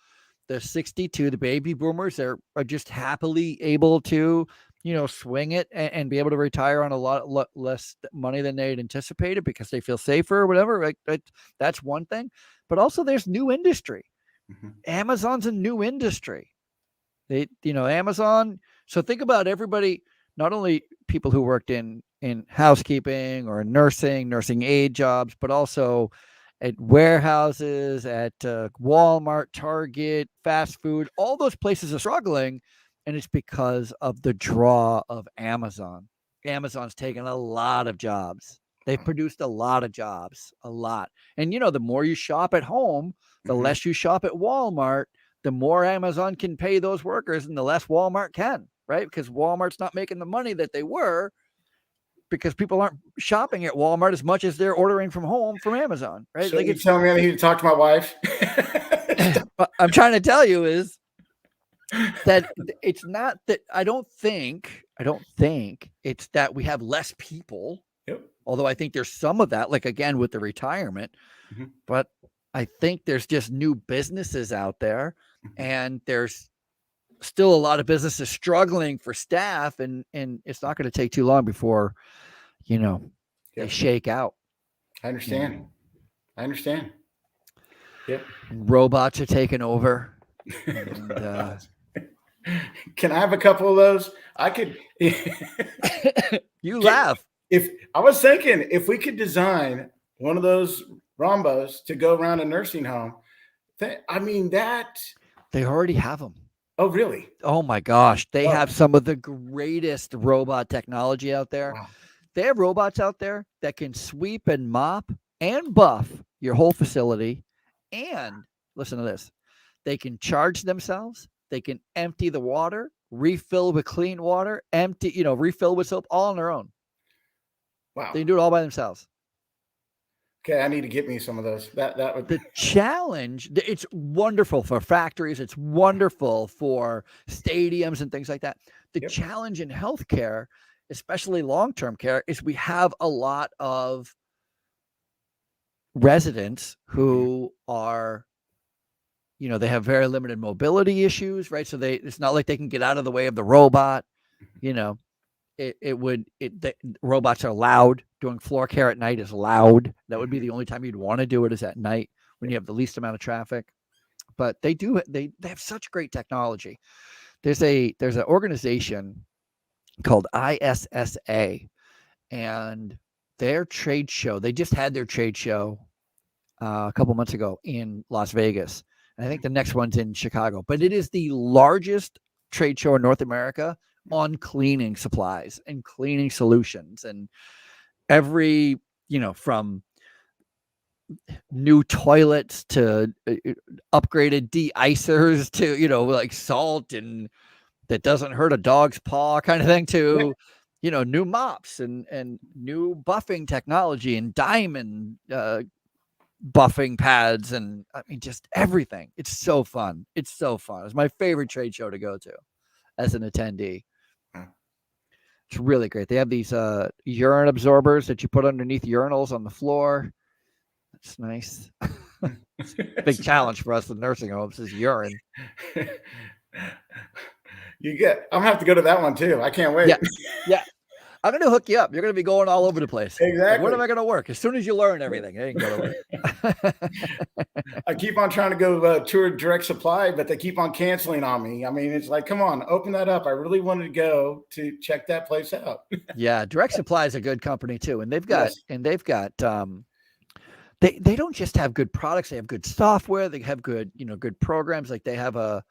they're 62. The baby boomers are just happily able to, you know, swing it and be able to retire on a lot less money than they'd anticipated because they feel safer or whatever. Right? That's one thing. But also there's new industry. Mm-hmm. Amazon's a new industry. Amazon. So think about everybody, not only people who worked in housekeeping or nursing aid jobs, but also at warehouses, at Walmart, Target, fast food. All those places are struggling, and it's because of the draw of Amazon. Amazon's taken a lot of jobs. They've produced a lot of jobs, a lot. And, you know, the more you shop at home, the mm-hmm. less you shop at Walmart, the more Amazon can pay those workers and the less Walmart can, right? Because Walmart's not making the money that they were because people aren't shopping at Walmart as much as they're ordering from home from Amazon, right? So like, you tell me I need to talk to my wife. What I'm trying to tell you is that it's not that I don't think it's that we have less people. Yep. Although I think there's some of that, like again with the retirement, mm-hmm. but I think there's just new businesses out there, mm-hmm. and there's still a lot of businesses struggling for staff, and it's not going to take too long before, you know, they shake out. I understand. You know? I understand. Yep. Robots are taking over. And, can I have a couple of those? I could. You laugh. If I was thinking, if we could design one of those Rombos to go around a nursing home, I mean that. They already have them. Oh, really? Oh my gosh. They have some of the greatest robot technology out there. Wow. They have robots out there that can sweep and mop and buff your whole facility. And listen to this. They can charge themselves. They can empty the water, refill with clean water, refill with soap, all on their own. Wow. They can do it all by themselves. Okay, I need to get me some of those. That would the challenge. It's wonderful for factories. It's wonderful for stadiums and things like that. The challenge in healthcare, especially long-term care, is we have a lot of residents who are, you know, they have very limited mobility issues, right? So it's not like they can get out of the way of the robot. You know, the robots are loud. Doing floor care at night is loud. That would be the only time you'd want to do it is at night when you have the least amount of traffic. But they have such great technology. There's an organization called ISSA, and their trade show, they just had their trade show a couple months ago in Las Vegas. And I think the next one's in Chicago. But it is the largest trade show in North America on cleaning supplies and cleaning solutions. And every, from new toilets to upgraded de-icers to, like salt and that doesn't hurt a dog's paw kind of thing to, new mops and new buffing technology and diamond buffing pads. And I mean, just everything. It's so fun. It's so fun. It's my favorite trade show to go to as an attendee. It's really great. They have these urine absorbers that you put underneath urinals on the floor. It's nice. It's a big challenge for us in nursing homes is urine. I'm gonna have to go to that one too. I can't wait. Yeah. I'm gonna hook you up. You're gonna be going all over the place. Exactly. Like, when am I gonna work? As soon as you learn everything, it ain't gonna work. I keep on trying to go tour Direct Supply, but they keep on canceling on me. I mean, it's like, come on, open that up. I really wanted to go to check that place out. Yeah, Direct Supply is a good company too, and they've got they don't just have good products; they have good software. They have good good programs. Like they have a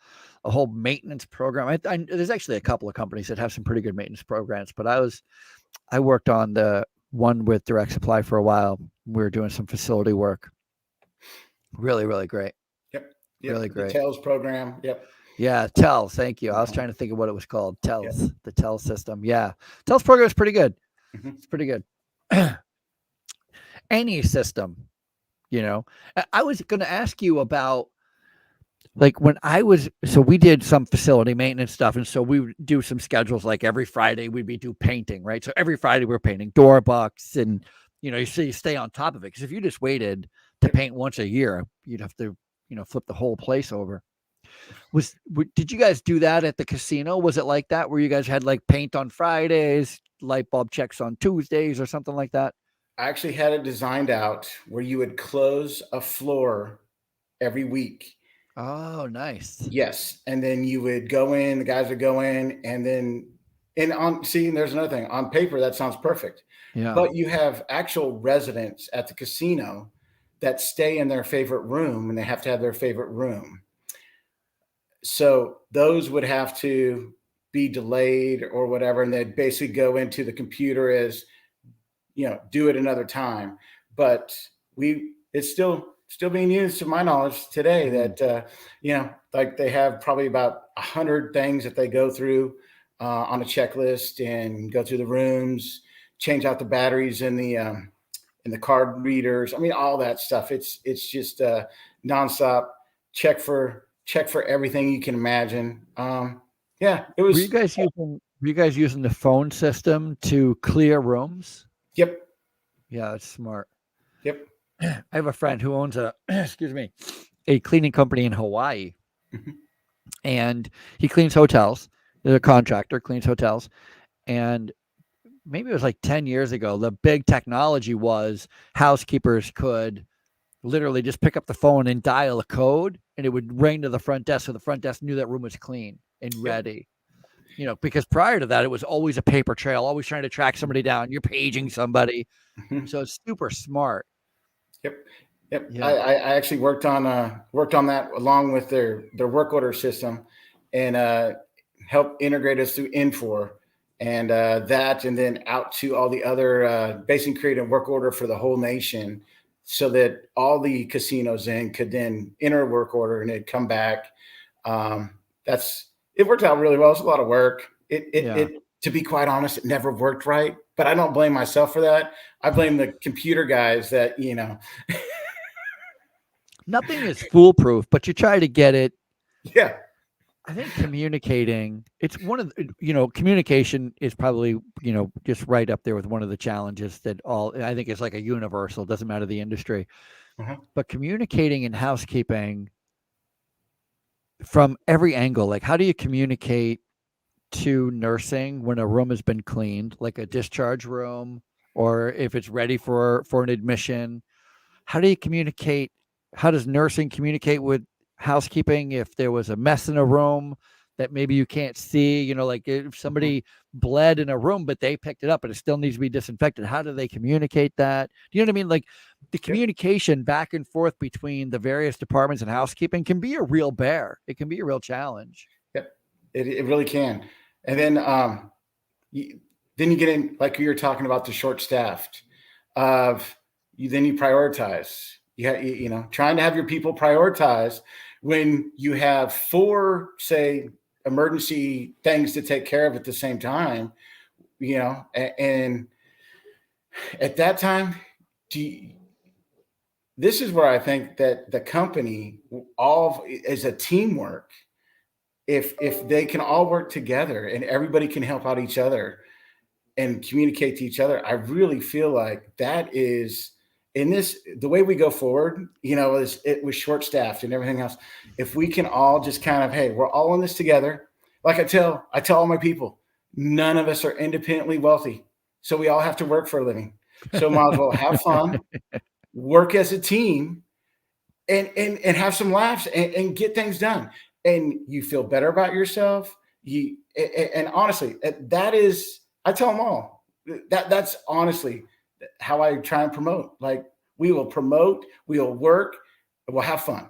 whole maintenance program. There's actually a couple of companies that have some pretty good maintenance programs, but I worked on the one with Direct Supply for a while. We were doing some facility work. Really, really great. Yep. Really great. The TELS program. Yep. Yeah, TELS. Thank you. I was trying to think of what it was called. TELS, the TELS system. Yeah, TELS program is pretty good. It's pretty good. Any system, I was going to ask you about. Like when we did some facility maintenance stuff. And so we would do some schedules, like every Friday we'd do painting, right? So every Friday we're painting door bucks and, you stay on top of it. Cause if you just waited to paint once a year, you'd have to, flip the whole place over. Did you guys do that at the casino? Was it like that where you guys had like paint on Fridays, light bulb checks on Tuesdays or something like that? I actually had it designed out where you would close a floor every week. Oh, nice. Yes. And then you would go in, the guys would go in, and then there's another thing. On paper, that sounds perfect. Yeah. But you have actual residents at the casino that stay in their favorite room, and they have to have their favorite room. So those would have to be delayed or whatever, and they'd basically go into the computer as, do it another time. But it's still being used, to my knowledge, today. That like they have probably about 100 things that they go through on a checklist and go through the rooms, change out the batteries in the card readers. I mean, all that stuff. It's just nonstop check for everything you can imagine. It was. Were you guys using the phone system to clear rooms? Yep. Yeah, that's smart. Yep. I have a friend who owns a cleaning company in Hawaii, and he cleans hotels. There's a contractor, cleans hotels. And maybe it was like 10 years ago, the big technology was housekeepers could literally just pick up the phone and dial a code, and it would ring to the front desk. So the front desk knew that room was clean and ready. Because prior to that, it was always a paper trail, always trying to track somebody down. You're paging somebody. So it's super smart. Yep. Yeah. I actually worked on that along with their work order system, and helped integrate us through fore and that, and then out to all the other basically create a work order for the whole nation, so that all the casinos could then enter a work order and it'd come back. It worked out really well. It's a lot of work. It to be quite honest, it never worked right, but I don't blame myself for that. I blame the computer guys that, Nothing is foolproof, but you try to get it. Yeah. I think communicating, it's one of the, communication is probably, just right up there with one of the challenges that I think it's like a universal, doesn't matter the industry, but communicating in housekeeping from every angle, like how do you communicate to nursing when a room has been cleaned, like a discharge room, or if it's ready for an admission? How do you communicate? How does nursing communicate with housekeeping if there was a mess in a room that maybe you can't see? Like if somebody bled in a room, but they picked it up, but it still needs to be disinfected. How do they communicate that? Do you know what I mean? Like the communication back and forth between the various departments and housekeeping can be a real bear. It can be a real challenge. Yep, it really can. And then you get in, like you were talking about, the short staffed. Then you prioritize. You know, trying to have your people prioritize when you have 4, say, emergency things to take care of at the same time. You know, and at that time, this is where I think that the company all is a teamwork. If they can all work together and everybody can help out each other and communicate to each other, I really feel like that is the way we go forward, you know, is it was short staffed and everything else. If we can all just kind of, hey, we're all in this together. Like I tell all my people, none of us are independently wealthy. So we all have to work for a living. So might as well have fun, work as a team, and have some laughs and get things done. And you feel better about yourself. And honestly, that is, I tell them all that's honestly how I try and promote. Like, we will promote, we will work, we'll have fun.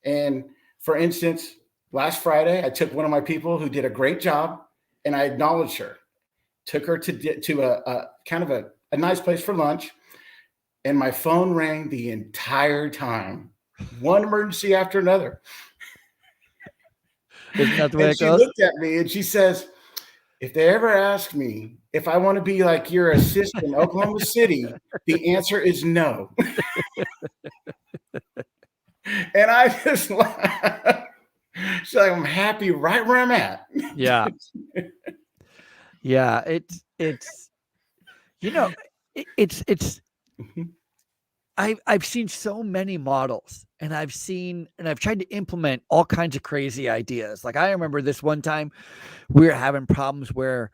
And for instance, last Friday, I took one of my people who did a great job, and I acknowledged her, took her to a kind of a nice place for lunch. And my phone rang the entire time, one emergency after another. Isn't that the way And it she goes? looked at me and she says, if they ever ask me if I want to be like your assistant in Oklahoma City, the answer is no. And I just laughed. She's like, I'm happy right where I'm at. Yeah. Yeah. It's, you know, it's, I've seen so many models, and I've tried to implement all kinds of crazy ideas. Like, I remember this one time we were having problems where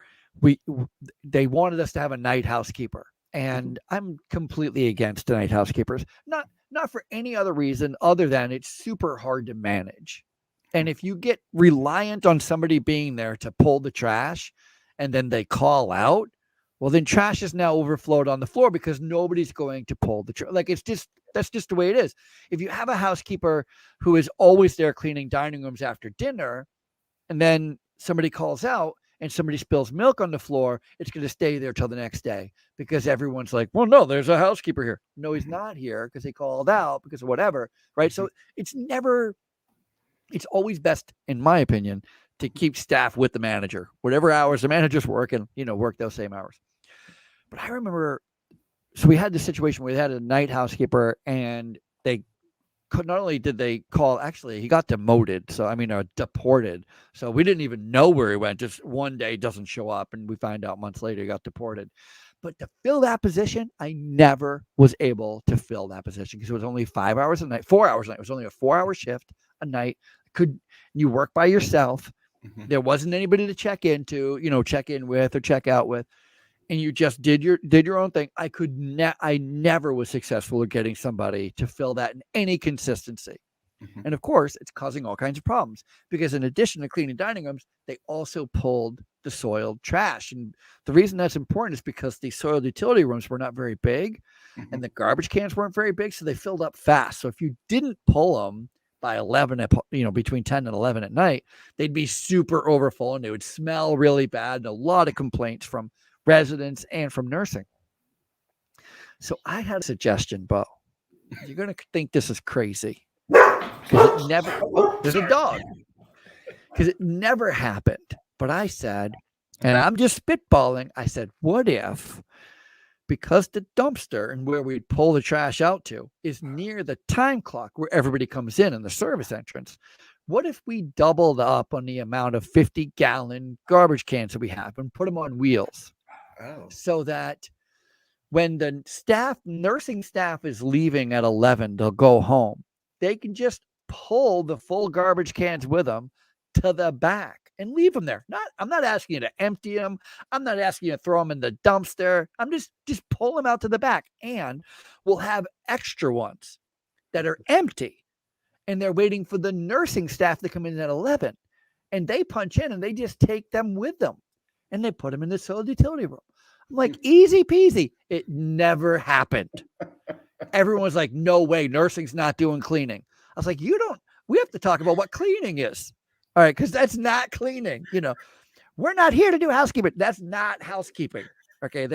they wanted us to have a night housekeeper, and I'm completely against night housekeepers. Not for any other reason other than it's super hard to manage. And if you get reliant on somebody being there to pull the trash and then they call out, well, then trash is now overflowed on the floor because nobody's going to pull the trash. Like, that's just the way it is. If you have a housekeeper who is always there cleaning dining rooms after dinner, and then somebody calls out and somebody spills milk on the floor, it's going to stay there till the next day because everyone's like, well, no, there's a housekeeper here. No, he's not here because he called out because of whatever, right? So it's always best, in my opinion, to keep staff with the manager, whatever hours the manager's working, work those same hours. But I remember, so we had this situation where we had a night housekeeper, and not only did they call, actually, he got demoted. So, deported. So we didn't even know where he went. Just one day doesn't show up, and we find out months later he got deported. But to fill that position, I never was able to fill that position because it was only 5 hours a night, 4 hours a night. It was only a 4-hour shift a night. You work by yourself. Mm-hmm. There wasn't anybody to check in with or check out with. And you just did your own thing. I never was successful at getting somebody to fill that in any consistency. Mm-hmm. And of course, it's causing all kinds of problems because in addition to cleaning dining rooms, they also pulled the soiled trash. And the reason that's important is because the soiled utility rooms were not very big, mm-hmm. and the garbage cans weren't very big, so they filled up fast. So if you didn't pull them by 11, between 10 and 11 at night, they'd be super overfull and they would smell really bad. And a lot of complaints from residents and from nursing. So I had a suggestion, Bo. You're going to think this is crazy because it never. Oh, there's a dog. Because it never happened. But I said, and I'm just spitballing. I said, what if, because the dumpster and where we'd pull the trash out to is near the time clock where everybody comes in the service entrance, what if we doubled up on the amount of 50-gallon garbage cans that we have and put them on wheels? Oh. So that when the nursing staff is leaving at 11, they'll go home. They can just pull the full garbage cans with them to the back and leave them there. I'm not asking you to empty them. I'm not asking you to throw them in the dumpster. I'm just pull them out to the back, and we'll have extra ones that are empty, and they're waiting for the nursing staff to come in at 11, and they punch in and they just take them with them. and they put him in this old utility room. I'm like, easy peasy. It never happened. Everyone was like, no way, nursing's not doing cleaning. I was like, we have to talk about what cleaning is. All right, because that's not cleaning. We're not here to do housekeeping. That's not housekeeping. Okay,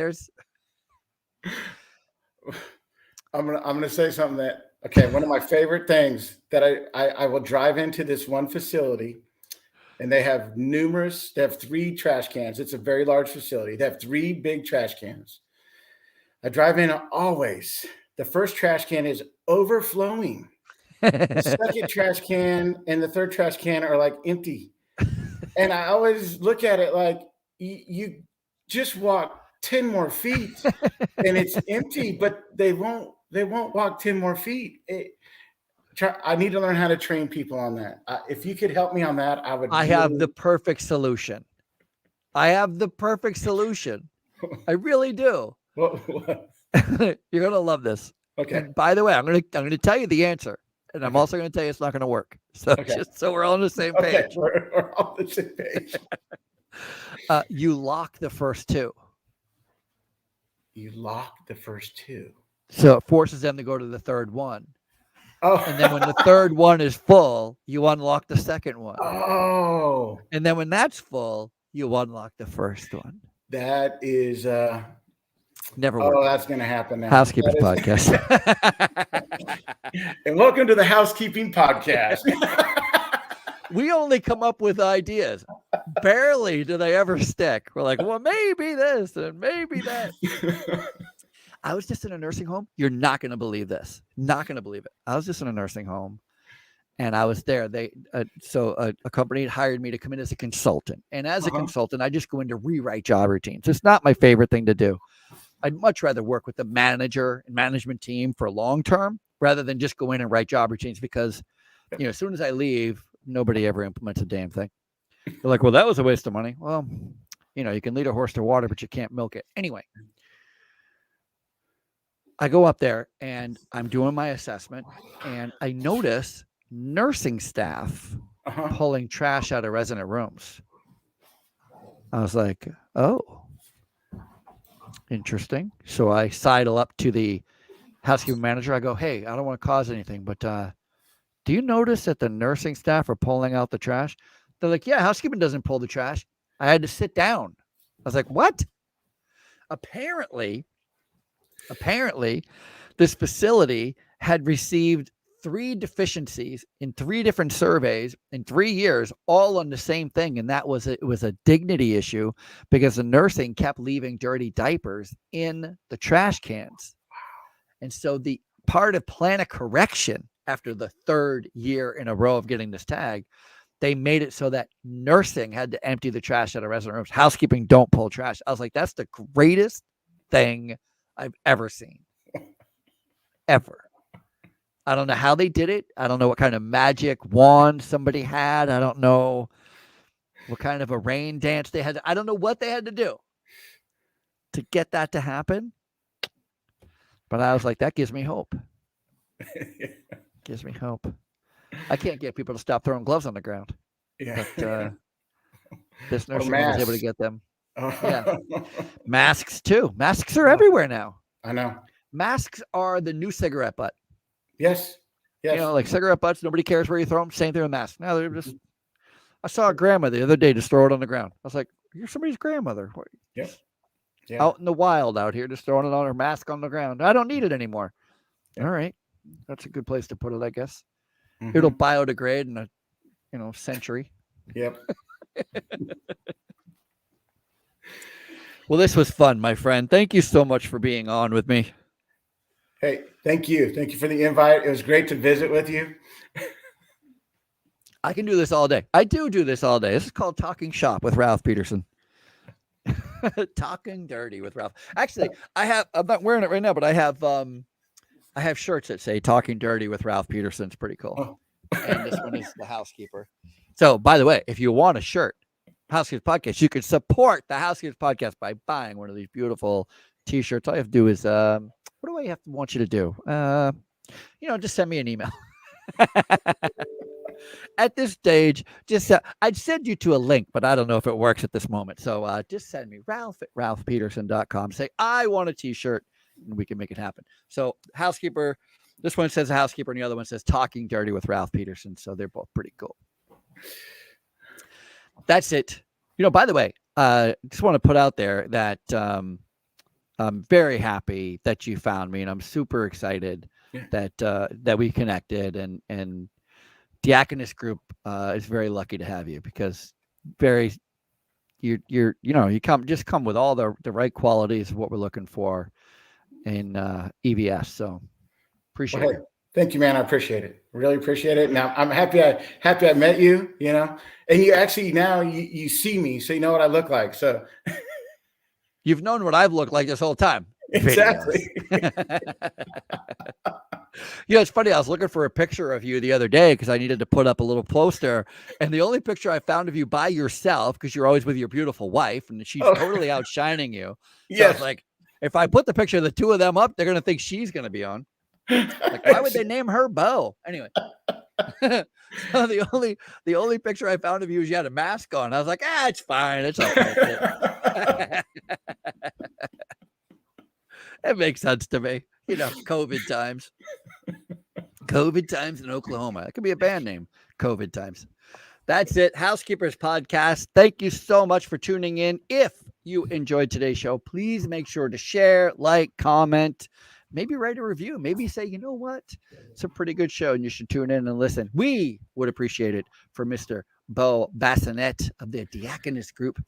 I'm gonna say something that one of my favorite things that I will drive into this one facility, and they have 3 trash cans. It's a very large facility. They have 3 big trash cans. I drive in always. The first trash can is overflowing. The second trash can and the third trash can are like empty. And I always look at it like you just walk 10 more feet and it's empty, but they won't walk 10 more feet. I need to learn how to train people on that. If you could help me on that, I have the perfect solution. I really do. What? You're going to love this. Okay. And by the way, I'm going to tell you the answer, and I'm also going to tell you it's not going to work. So just so we're all on the same page. Okay, we're on the same page. You lock the first 2. You lock the first 2. So it forces them to go to the third one. Oh. And then when the third one is full, you unlock the second one. Oh. And then when that's full, you unlock the first one. That is never worked. Oh, that's going to happen now. Housekeepers podcast. And welcome to the Housekeeping podcast. We only come up with ideas. Barely do they ever stick. We're like, well, maybe this and maybe that. I was just in a nursing home. You're not going to believe this. Not going to believe it. I was just in a nursing home, and I was there. A company had hired me to come in as a consultant. And as a consultant, I just go in to rewrite job routines. It's not my favorite thing to do. I'd much rather work with the manager and management team for long term rather than just go in and write job routines, because, as soon as I leave, nobody ever implements a damn thing. They're like, well, that was a waste of money. Well, you can lead a horse to water, but you can't milk it. Anyway, I go up there and I'm doing my assessment, and I notice nursing staff pulling trash out of resident rooms. I was like, oh, interesting. So I sidle up to the housekeeping manager. I go, hey, I don't want to cause anything, but do you notice that the nursing staff are pulling out the trash? They're like, yeah, housekeeping doesn't pull the trash. I had to sit down. I was like, what? Apparently, this facility had received 3 deficiencies in 3 different surveys in 3 years, all on the same thing. And it was a dignity issue because the nursing kept leaving dirty diapers in the trash cans. And so the part of plan of correction after the 3rd year in a row of getting this tag, they made it so that nursing had to empty the trash out of resident rooms. Housekeeping don't pull trash. I was like, that's the greatest thing I've ever seen. Ever. I don't know how they did it. I don't know what kind of magic wand somebody had. I don't know what kind of a rain dance they had. I don't know what they had to do to get that to happen. But I was like, that gives me hope. Gives me hope. I can't get people to stop throwing gloves on the ground. Yeah. But this nursing home was able to get them. Yeah. Masks too. Masks are everywhere now. I know. Masks are the new cigarette butt. Yes. Yes. Like cigarette butts, nobody cares where you throw them. Same thing with masks. Now they're just. I saw a grandma the other day just throw it on the ground. I was like, "You're somebody's grandmother." Yep. Yeah. Out in the wild out here, just throwing it on her mask on the ground. I don't need it anymore. All right, that's a good place to put it, I guess. Mm-hmm. It'll biodegrade in a century. Yep. Well, this was fun, my friend. Thank you so much for being on with me. Hey, thank you. Thank you for the invite. It was great to visit with you. I can do this all day. I do this all day. This is called Talking Shop with Ralph Peterson. Talking dirty with Ralph. Actually, I'm not wearing it right now, but I have shirts that say Talking Dirty with Ralph Peterson. It's pretty cool. Oh. And this one is the Housekeeper. So, by the way, if you want a shirt, Housekeepers Podcast, you can support the Housekeepers Podcast by buying one of these beautiful T-shirts. All you have to do is, what do I want you to do? Just send me an email. At this stage, just I'd send you to a link, but I don't know if it works at this moment. So just send me Ralph@ralphpeterson.com. Say, I want a t-shirt, and we can make it happen. So housekeeper, this one says housekeeper, and the other one says talking dirty with Ralph Peterson. So they're both pretty cool. That's it. By the way, just want to put out there that I'm very happy that you found me, and I'm super excited that we connected, and Diakonos Group is very lucky to have you, because you come with all the right qualities of what we're looking for in EVS. So appreciate it. Thank you, man. I appreciate it. Really appreciate it. Now I'm happy I met you, and you actually now you see me, so you know what I look like. So you've known what I've looked like this whole time. Exactly. It's funny. I was looking for a picture of you the other day because I needed to put up a little poster, and the only picture I found of you by yourself, because you're always with your beautiful wife, and she's totally outshining you. So I was like, if I put the picture of the two of them up, they're going to think she's going to be on. Like, why would they name her Bo? Anyway. So the only picture I found of you is you had a mask on. I was like, it's fine. It's okay. It makes sense to me. COVID times. COVID times in Oklahoma. It could be a band name. COVID times. That's it. Housekeepers podcast. Thank you so much for tuning in. If you enjoyed today's show, please make sure to share, like, comment, maybe write a review. Maybe say, you know what? It's a pretty good show and you should tune in and listen. We would appreciate it for Mr. Bo Bacinett of the Diakonos Group.